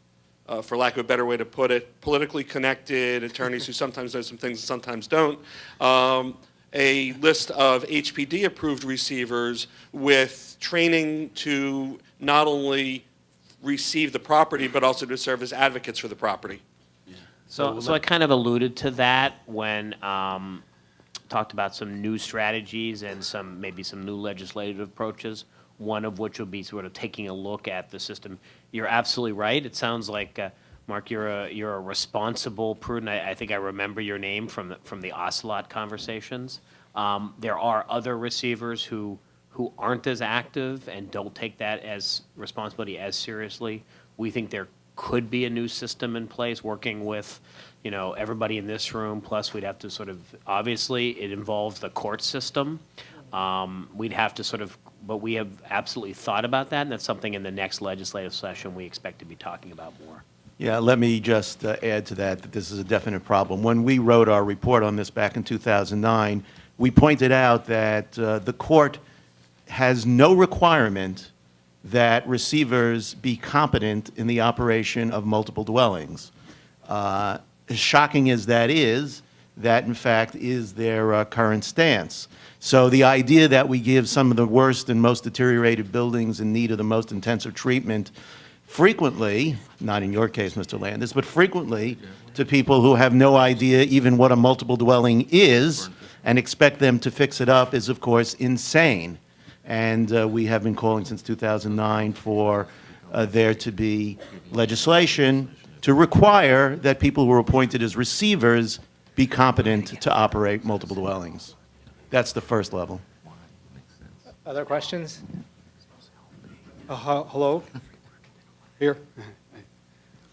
for lack of a better way to put it, politically connected attorneys who sometimes know some things and sometimes don't, a list of HPD-approved receivers with training to not only receive the property, but also to serve as advocates for the property? So I kind of alluded to that when talked about some new strategies and maybe some new legislative approaches, one of which would be sort of taking a look at the system. You're absolutely right. It sounds like Mark, you're a responsible, prudent. I think I remember your name from the Ocelot conversations. There are other receivers who aren't as active and don't take that as responsibility as seriously. We think there could be a new system in place working with, everybody in this room. Plus, we'd have to sort of, obviously, it involves the court system. We'd have to but we have absolutely thought about that, and that's something in the next legislative session we expect to be talking about more. Yeah, let me just add to that this is a definite problem. When we wrote our report on this back in 2009, we pointed out that the court has no requirement that receivers be competent in the operation of multiple dwellings. As shocking as that is, that in fact is their current stance. So the idea that we give some of the worst and most deteriorated buildings in need of the most intensive treatment frequently, not in your case, Mr. Landis, but frequently to people who have no idea even what a multiple dwelling is and expect them to fix it up is, of course, insane. And we have been calling since 2009 for there to be legislation to require that people who are appointed as receivers be competent to operate multiple dwellings. That's the first level. Other questions? Hello? Here?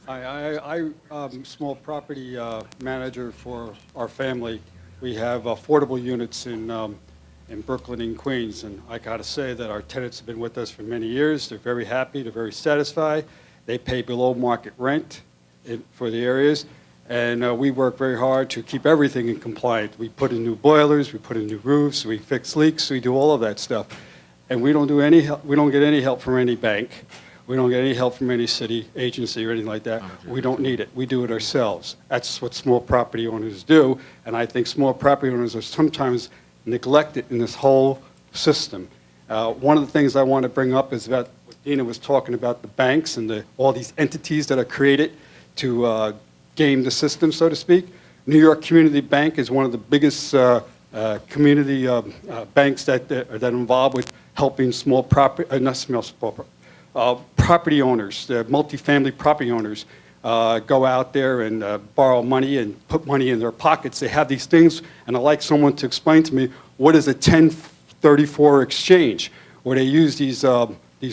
I'm small property manager for our family. We have affordable units in Brooklyn and Queens, and I got to say that our tenants have been with us for many years. They're very happy. They're very satisfied. They pay below market rent for the areas, and we work very hard to keep everything in compliance. We put in new boilers, we put in new roofs, we fix leaks, we do all of that stuff, and we don't do any help. We don't get any help from any bank. We don't get any help from any city agency or anything like that. We don't need it. We do it ourselves. That's what small property owners do, and I think small property owners are sometimes neglected in this whole system. One of the things I want to bring up is about what Dina was talking about, the banks and all these entities that are created to game the system, so to speak. New York Community Bank is one of the biggest community banks that are involved with helping small property, property owners, the multifamily property owners, go out there and borrow money and put money in their pockets. They have these things, and I'd like someone to explain to me what is a 1034 exchange, where they use these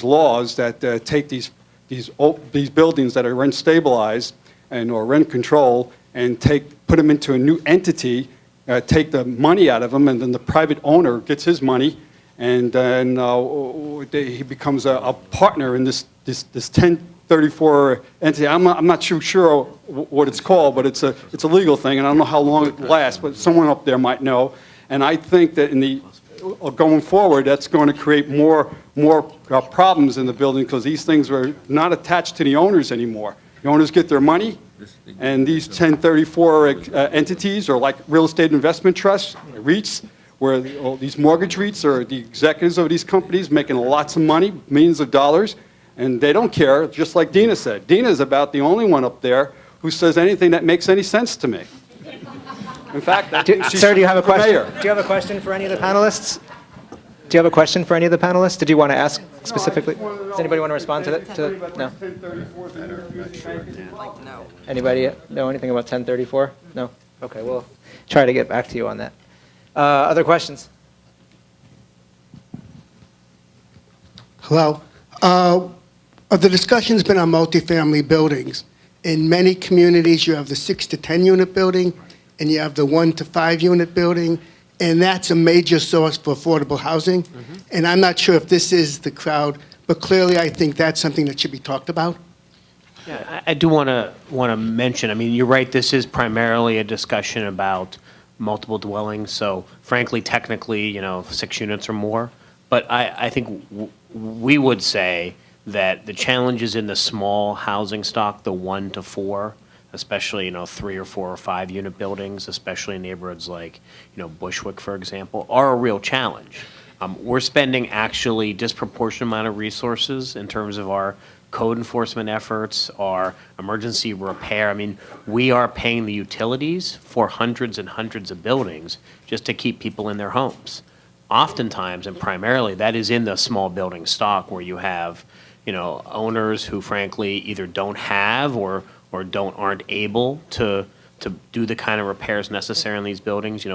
laws that take these buildings that are rent stabilized or rent control and put them into a new entity, take the money out of them, and then the private owner gets his money, and then he becomes a partner in this 1034 entity. I'm not sure what it's called, but it's a legal thing, and I don't know how long it lasts, but someone up there might know. And I think that going forward, that's going to create more problems in the building, because these things are not attached to the owners anymore. The owners get their money, and these 1034 entities are like real estate investment trusts, REITs, where all these mortgage REITs are the executives of these companies making lots of money, millions of dollars, and they don't care, just like Dina said. Dina's about the only one up there who says anything that makes any sense to me. In fact, Sir, do you have a question? Do you have a question for any of the panelists? Do you have a question for any of the panelists? Did you want to ask specifically? Does anybody want to respond to that? No. No. Anybody know anything about 1034? No? Okay, we'll try to get back to you on that. Other questions? Hello. The discussion's been on multifamily buildings. In many communities, you have the 6 to 10 unit building, and you have the 1 to 5 unit building, and that's a major source for affordable housing. Mm-hmm. And I'm not sure if this is the crowd, but clearly I think that's something that should be talked about. Yeah, I do want to mention, I mean, you're right, this is primarily a discussion about multiple dwellings, so frankly, technically, 6 units or more. But I think we would say that the challenges in the small housing stock, the 1 to 4, especially 3 or 4 or 5 unit buildings, especially in neighborhoods like Bushwick, for example, are a real challenge. We're spending actually disproportionate amount of resources in terms of our code enforcement efforts, our emergency repair. I mean, we are paying the utilities for hundreds and hundreds of buildings just to keep people in their homes. Oftentimes, and primarily, that is in the small building stock where you have, owners who frankly either don't have or aren't able to do the kind of repairs necessary in these buildings,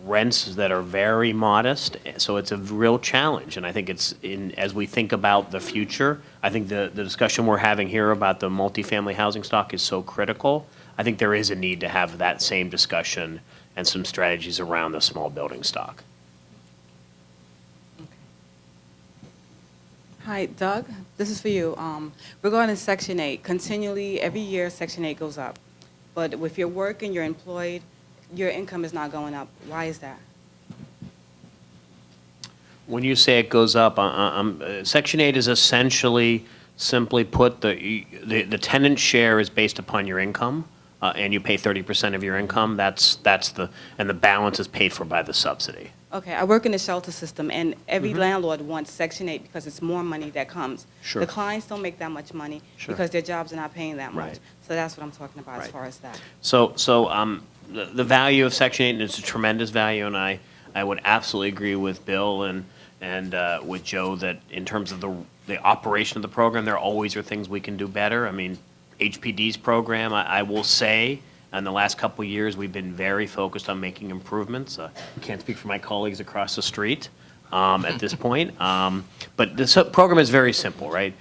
rents that are very modest. So it's a real challenge. And I think as we think about the future, I think the discussion we're having here about the multifamily housing stock is so critical. I think there is a need to have that same discussion and some strategies around the small building stock. Hi, Doug. This is for you. Regarding Section 8, continually, every year, Section 8 goes up. But if you're working, you're employed, your income is not going up. Why is that? When you say it goes up, Section 8 is essentially, simply put, the tenant share is based upon your income, and you pay 30% of your income. And the balance is paid for by the subsidy. Okay, I work in the shelter system, and every landlord wants Section 8 because it's more money that comes. Sure. The clients don't make that much money Sure. because their jobs are not paying that much. Right. So that's what I'm talking about as Right. far as that. So the value of Section 8 is a tremendous value, and I would absolutely agree with Bill and with Joe that in terms of the operation of the program, there always are things we can do better. I mean, HPD's program, I will say, in the last couple of years, we've been very focused on making improvements. I can't speak for my colleagues across the street at this point. But this program is very simple, right?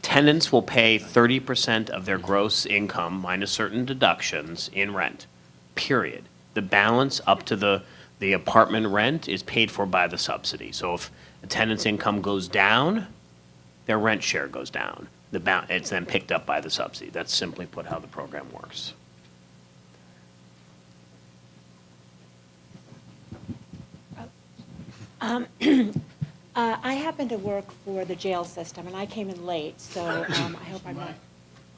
Tenants will pay 30% of their gross income minus certain deductions in rent, period. The balance up to the apartment rent is paid for by the subsidy. So if a tenant's income goes down, their rent share goes down. It's then picked up by the subsidy. That's simply put how the program works. I happen to work for the jail system, and I came in late, so I hope I'm not.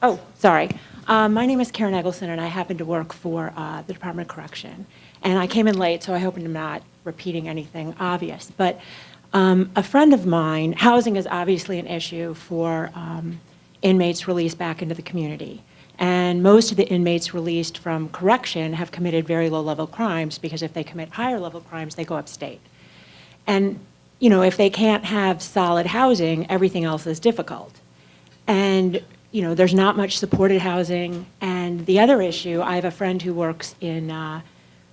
Oh, sorry. My name is Karen Eggleston, and I happen to work for the Department of Correction. And I came in late, so I hope I'm not repeating anything obvious. But a friend of mine, housing is obviously an issue for inmates released back into the community. And most of the inmates released from correction have committed very low-level crimes, because if they commit higher-level crimes, they go upstate. And, if they can't have solid housing, everything else is difficult. And, there's not much supported housing. And the other issue, I have a friend who works in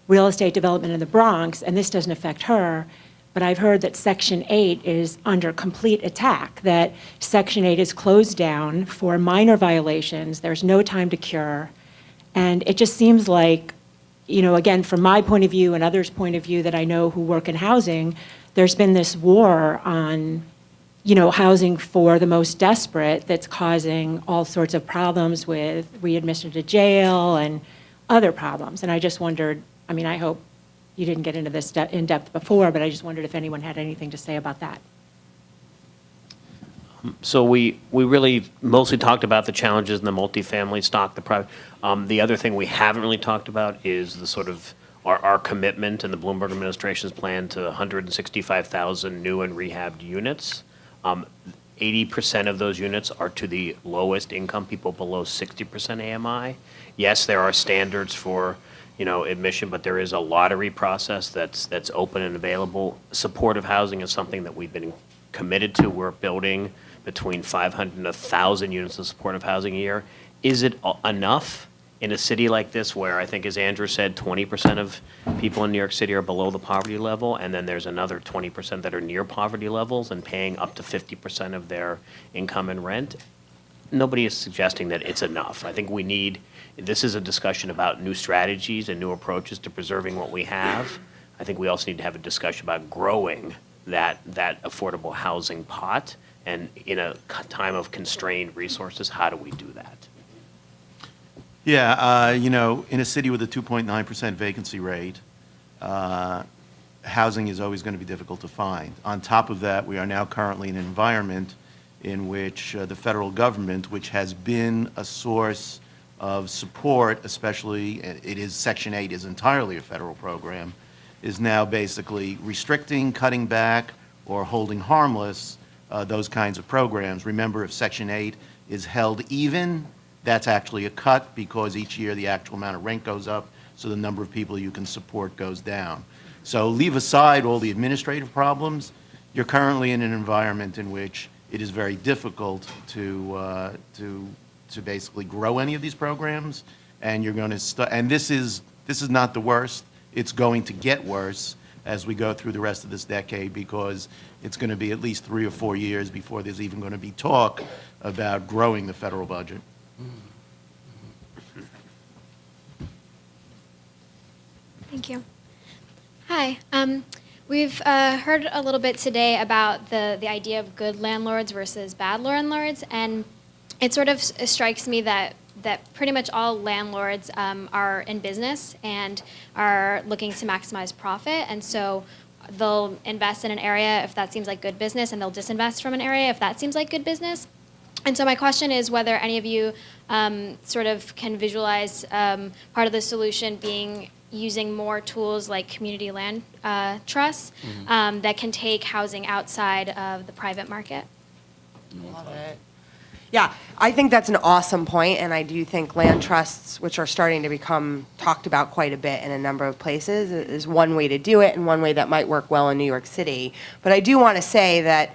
real estate development in the Bronx, and this doesn't affect her, but I've heard that Section 8 is under complete attack, that Section 8 is closed down for minor violations, there's no time to cure, and it just seems like, again, from my point of view and others' point of view that I know who work in housing, there's been this war on, housing for the most desperate that's causing all sorts of problems with readmission to jail and other problems. And I just wondered, I hope you didn't get into this in depth before, but I just wondered if anyone had anything to say about that. So we really mostly talked about the challenges in the multifamily stock, the private. The other thing we haven't really talked about is the sort of our commitment in the Bloomberg administration's plan to 165,000 new and rehabbed units. 80% of those units are to the lowest income people below 60% AMI. Yes, there are standards for admission, but there is a lottery process that's open and available. Supportive housing is something that we've been committed to. We're building between 500 and 1,000 units of supportive housing a year. Is it enough in a city like this where I think, as Andrew said, 20% of people in New York City are below the poverty level, and then there's another 20% that are near poverty levels and paying up to 50% of their income in rent? Nobody is suggesting that it's enough. I think this is a discussion about new strategies and new approaches to preserving what we have. I think we also need to have a discussion about growing that affordable housing pot, and in a time of constrained resources, how do we do that? Yeah, in a city with a 2.9% vacancy rate, housing is always going to be difficult to find. On top of that, we are now currently in an environment in which the federal government, which has been a source of support, especially, Section 8 is entirely a federal program, is now basically restricting, cutting back, or holding harmless those kinds of programs. Remember, if Section 8 is held even, that's actually a cut, because each year the actual amount of rent goes up, so the number of people you can support goes down. So leave aside all the administrative problems. You're currently in an environment in which it is very difficult to to basically grow any of these programs, and you're going to and this is not the worst. It's going to get worse as we go through the rest of this decade, because it's going to be at least 3 or 4 years before there's even going to be talk about growing the federal budget. Thank you. Hi. We've heard a little bit today about the idea of good landlords versus bad landlords, and it sort of strikes me that pretty much all landlords are in business and are looking to maximize profit, and so they'll invest in an area if that seems like good business, and they'll disinvest from an area if that seems like good business. And so my question is whether any of you sort of can visualize part of the solution being using more tools like community land trusts that can take housing outside of the private market. Love it. Yeah, I think that's an awesome point, and I do think land trusts, which are starting to become talked about quite a bit in a number of places, is one way to do it and one way that might work well in New York City. But I do want to say that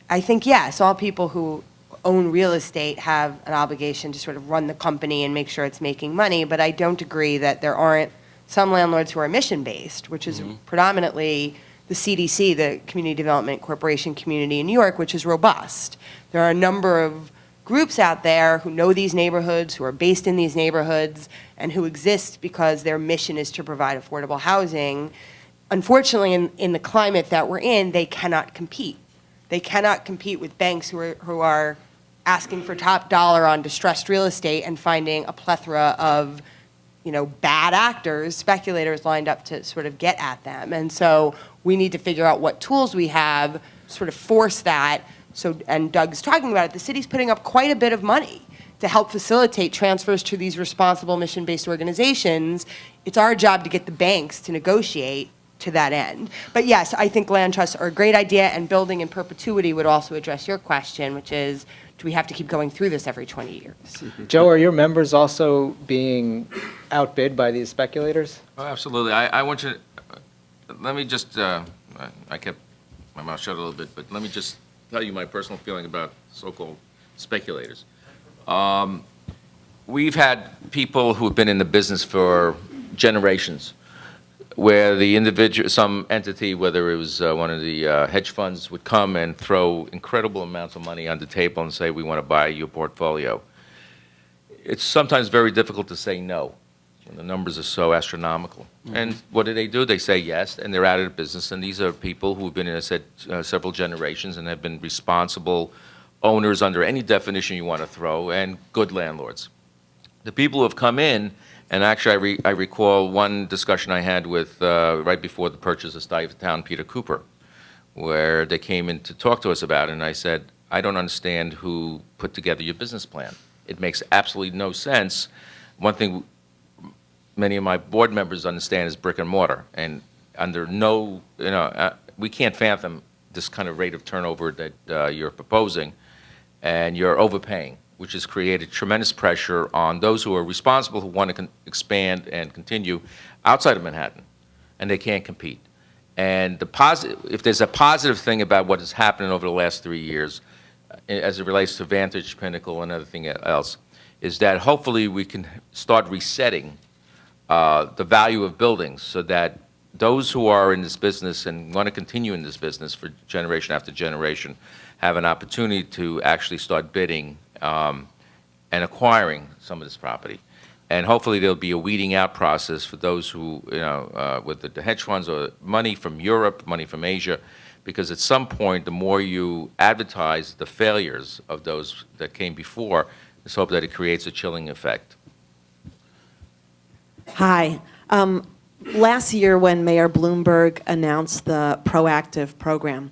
I think, yes, all people who own real estate have an obligation to sort of run the company and make sure it's making money, but I don't agree that there aren't some landlords who are mission-based, which is predominantly the CDC, the Community Development Corporation community in New York, which is robust. There are a number of groups out there who know these neighborhoods, who are based in these neighborhoods, and who exist because their mission is to provide affordable housing. Unfortunately, in the climate that we're in, they cannot compete. They cannot compete with banks who are asking for top dollar on distressed real estate and finding a plethora of bad actors, speculators lined up to sort of get at them. And so we need to figure out what tools we have to sort of force that. So, and Doug's talking about it, the city's putting up quite a bit of money to help facilitate transfers to these responsible mission-based organizations. It's our job to get the banks to negotiate to that end. But yes, I think land trusts are a great idea, and building in perpetuity would also address your question, which is, do we have to keep going through this every 20 years? Joe, are your members also being outbid by these speculators? Oh, absolutely. I want you to, let me just, I kept my mouth shut a little bit, but let me just tell you my personal feeling about so-called speculators. We've had people who have been in the business for generations, where the individual, some entity, whether it was one of the hedge funds, would come and throw incredible amounts of money on the table and say, we want to buy your portfolio. It's sometimes very difficult to say no when the numbers are so astronomical. And what do? They say yes, and they're out of the business. And these are people who have been in, I said, several generations and have been responsible owners under any definition you want to throw, and good landlords. The people who have come in, and actually I recall one discussion I had with, right before the purchase of Town, Peter Cooper, where they came in to talk to us about it, and I said, I don't understand who put together your business plan. It makes absolutely no sense. One thing many of my board members understand is brick and mortar, and under no, we can't fathom this kind of rate of turnover that you're proposing, and you're overpaying, which has created tremendous pressure on those who are responsible, who want to expand and continue outside of Manhattan, and they can't compete. And if there's a positive thing about what has happened over the last 3 years, as it relates to Vantage, Pinnacle, and everything else, is that hopefully we can start resetting the value of buildings so that those who are in this business and want to continue in this business for generation after generation have an opportunity to actually start bidding and acquiring some of this property. And hopefully there'll be a weeding out process for those who, with the hedge funds or money from Europe, money from Asia, because at some point, the more you advertise the failures of those that came before, let's hope that it creates a chilling effect. Hi. Last year, when Mayor Bloomberg announced the proactive program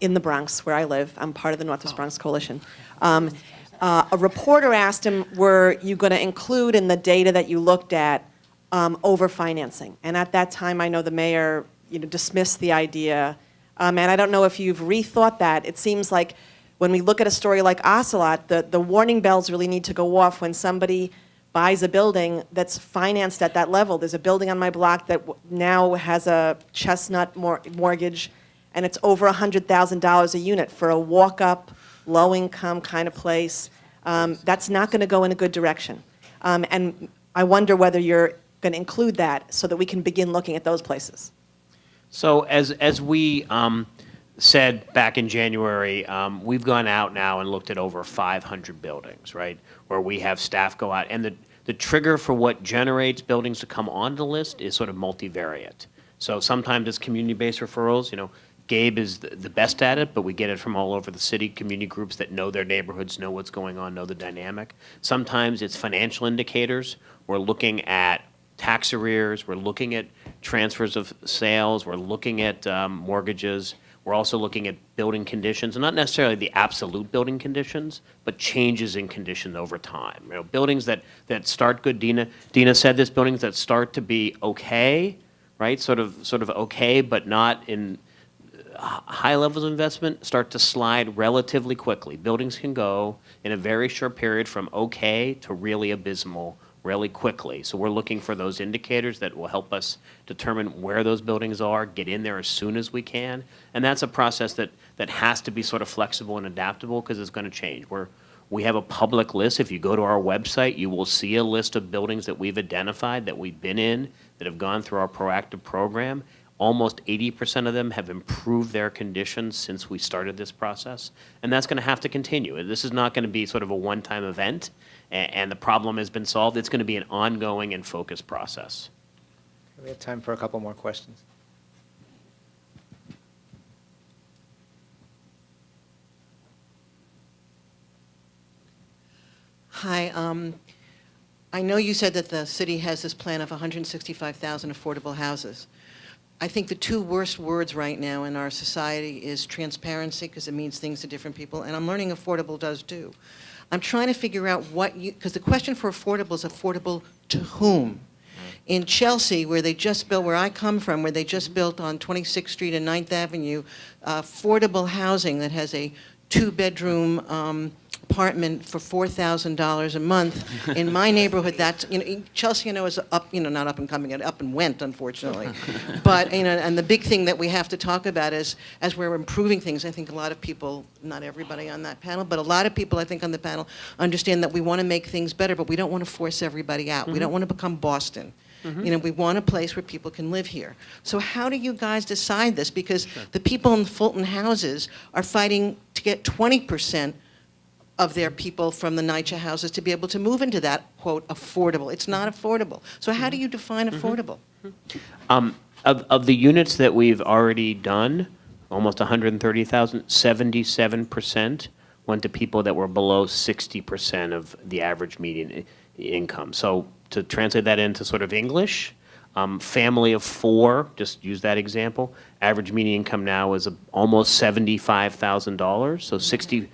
in the Bronx, where I live, I'm part of the Northwest Bronx Coalition, a reporter asked him, were you going to include in the data that you looked at overfinancing? And at that time, I know the mayor dismissed the idea. And I don't know if you've rethought that. It seems like when we look at a story like Ocelot, the warning bells really need to go off when somebody buys a building that's financed at that level. There's a building on my block that now has a chestnut mortgage, and it's over $100,000 a unit for a walk-up, low-income kind of place. That's not going to go in a good direction. And I wonder whether you're going to include that so that we can begin looking at those places. So as we said back in January, we've gone out now and looked at over 500 buildings, right, where we have staff go out. And the trigger for what generates buildings to come on the list is sort of multivariate. So sometimes it's community-based referrals. You know, Gabe is the best at it, but we get it from all over the city, community groups that know their neighborhoods, know what's going on, know the dynamic. Sometimes it's financial indicators. We're looking at tax arrears. We're looking at transfers of sales. We're looking at mortgages. We're also looking at building conditions, and not necessarily the absolute building conditions, but changes in condition over time. You know, buildings that start good. Dina said this. Buildings that start to be okay, right? Sort of okay, but not in high levels of investment, start to slide relatively quickly. Buildings can go in a very short period from okay to really abysmal really quickly. So we're looking for those indicators that will help us determine where those buildings are, get in there as soon as we can. And that's a process that has to be sort of flexible and adaptable because it's going to change. We have a public list. If you go to our website, you will see a list of buildings that we've identified, that we've been in, that have gone through our proactive program. Almost 80% of them have improved their conditions since we started this process. And that's going to have to continue. This is not going to be sort of a one-time event and the problem has been solved. It's going to be an ongoing and focused process. We have time for a couple more questions. Hi. I know you said that the city has this plan of 165,000 affordable houses. I think the two worst words right now in our society is transparency, because it means things to different people, and I'm learning affordable does too. I'm trying to figure out because the question for affordable is affordable to whom? In Chelsea, where they just built, where I come from, where they just built on 26th Street and 9th Avenue, affordable housing that has a two-bedroom apartment for $4,000 a month. In my neighborhood, that's, Chelsea, is up, not up and coming, up and went, unfortunately. But, and the big thing that we have to talk about is, as we're improving things, I think a lot of people, not everybody on that panel, but a lot of people, I think, on the panel understand that we want to make things better, but we don't want to force everybody out. We don't want to become Boston. We want a place where people can live here. So how do you guys decide this? Because the people in Fulton houses are fighting to get 20% of their people from the NYCHA houses to be able to move into that, quote, affordable. It's not affordable. So how do you define affordable? Of the units that we've already done, almost 130,000, 77% went to people that were below 60% of the average median income. So to translate that into sort of English, family of four, just use that example, average median income now is almost $75,000, so 60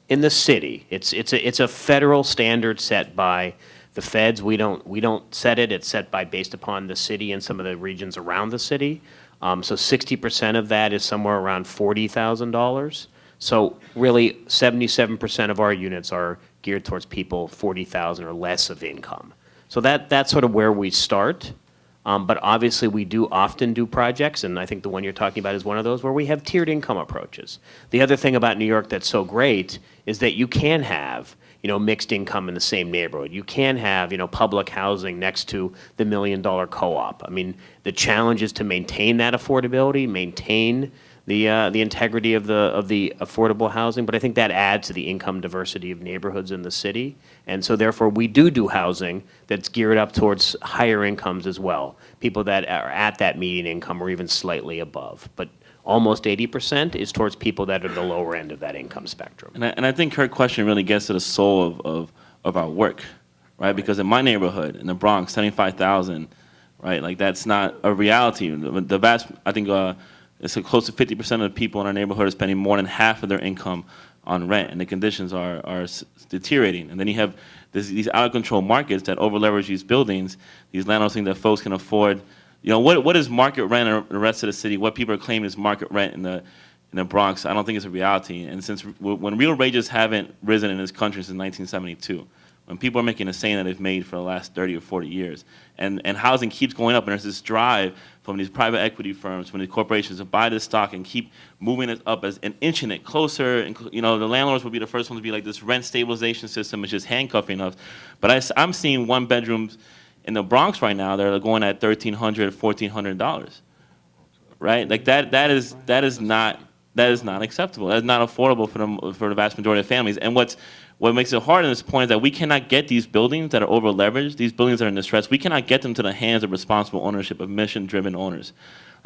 in the city. It's a federal standard set by the feds. We don't set it. It's set based upon the city and some of the regions around the city. So 60% of that is somewhere around $40,000. So really, 77% of our units are geared towards people 40,000 or less of income. So that's sort of where we start. But obviously, we do often do projects, and I think the one you're talking about is one of those where we have tiered income approaches. The other thing about New York that's so great is that you can have, mixed income in the same neighborhood. You can have, public housing next to the $1 million co-op. I mean, the challenge is to maintain that affordability, maintain the integrity of the affordable housing, but I think that adds to the income diversity of neighborhoods in the city. And so therefore, we do housing that's geared up towards higher incomes as well, people that are at that median income or even slightly above. But almost 80% is towards people that are the lower end of that income spectrum. And I think her question really gets to the soul of our work, right? Because in my neighborhood, in the Bronx, 75,000, right? Like, that's not a reality. I think it's close to 50% of the people in our neighborhood are spending more than half of their income on rent, and the conditions are deteriorating. And then you have these out-of-control markets that over-leverage these buildings. These landlords think that folks can afford. What is market rent in the rest of the city? What people are claiming is market rent in the Bronx, I don't think it's a reality. And since when real wages haven't risen in this country since 1972, when people are making the same that they've made for the last 30 or 40 years. And housing keeps going up, and there's this drive from these private equity firms, from these corporations to buy this stock and keep moving it up and inching it closer. And, the landlords will be the first one to be like, this rent stabilization system is just handcuffing us. But I'm seeing one bedrooms in the Bronx right now that are going at $1,300, $1,400, right? Like that is not acceptable. That is not affordable for the vast majority of families. And what makes it hard in this point is that we cannot get these buildings that are over-leveraged, these buildings that are in distress, we cannot get them to the hands of responsible ownership, of mission-driven owners.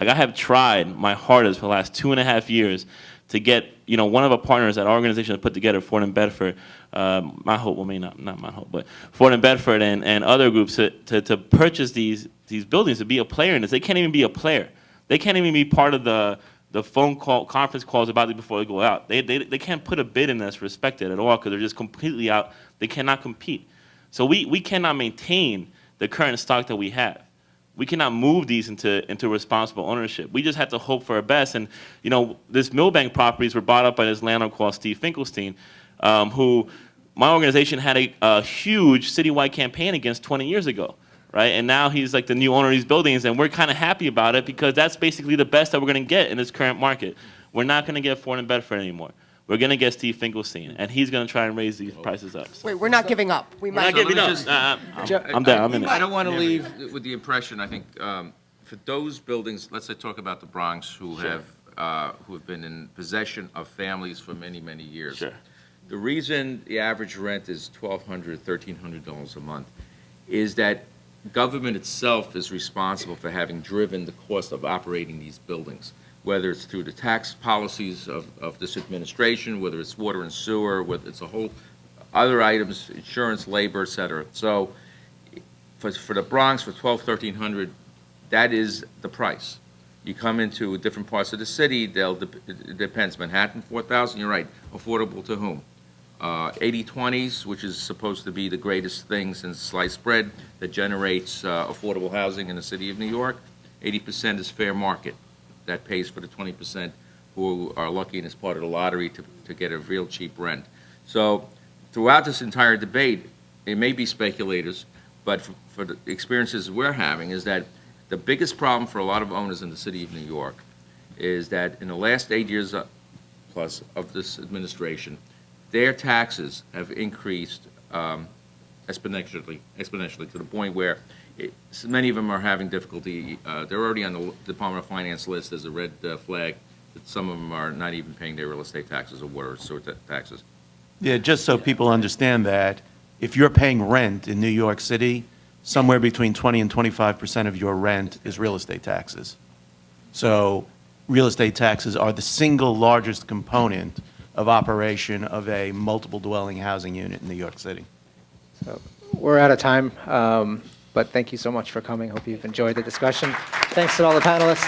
Like, I have tried my hardest for the last 2.5 years to get, one of our partners that our organization has put together, Ford and Bedford, Mount Hope, well, maybe not Mount Hope, but Ford and Bedford and other groups to purchase these buildings, to be a player in this. They can't even be a player. They can't even be part of the phone call, conference calls about it before they go out. They can't put a bid in that's respected at all because they're just completely out. They cannot compete. So we cannot maintain the current stock that we have. We cannot move these into responsible ownership. We just have to hope for our best. And, this Millbank properties were bought up by this landlord called Steve Finkelstein, who my organization had a huge citywide campaign against 20 years ago. Right, and now he's like the new owner of these buildings, and we're kind of happy about it because that's basically the best that we're going to get in this current market. We're not going to get Ford and Bedford anymore. We're going to get Steve Finkelstein, and he's going to try and raise these prices up. Wait, we're not giving up. We're not giving up. I'm there. I'm in it. I don't want to leave with the impression, I think, for those buildings, let's say talk about the Bronx, who have been in possession of families for many, many years. Sure. The reason the average rent is $1,200, $1,300 a month is that government itself is responsible for having driven the cost of operating these buildings, whether it's through the tax policies of this administration, whether it's water and sewer, whether it's a whole other items, insurance, labor, et cetera. So for the Bronx, for $1,200, $1,300, that is the price. You come into different parts of the city, it depends. Manhattan, $4,000, you're right. Affordable to whom? 80/20s, which is supposed to be the greatest thing since sliced bread that generates affordable housing in the city of New York. 80% is fair market. That pays for the 20% who are lucky and is part of the lottery to get a real cheap rent. So throughout this entire debate, it may be speculators, but for the experiences we're having is that the biggest problem for a lot of owners in the city of New York is that in the last 8 years plus of this administration, their taxes have increased exponentially to the point where many of them are having difficulty. They're already on the Department of Finance list as a red flag. That some of them are not even paying their real estate taxes or water sewer taxes. Yeah, just so people understand that, if you're paying rent in New York City, somewhere between 20 and 25% of your rent is real estate taxes. So real estate taxes are the single largest component of operation of a multiple dwelling housing unit in New York City. So we're out of time, but thank you so much for coming. Hope you've enjoyed the discussion. Thanks to all the panelists.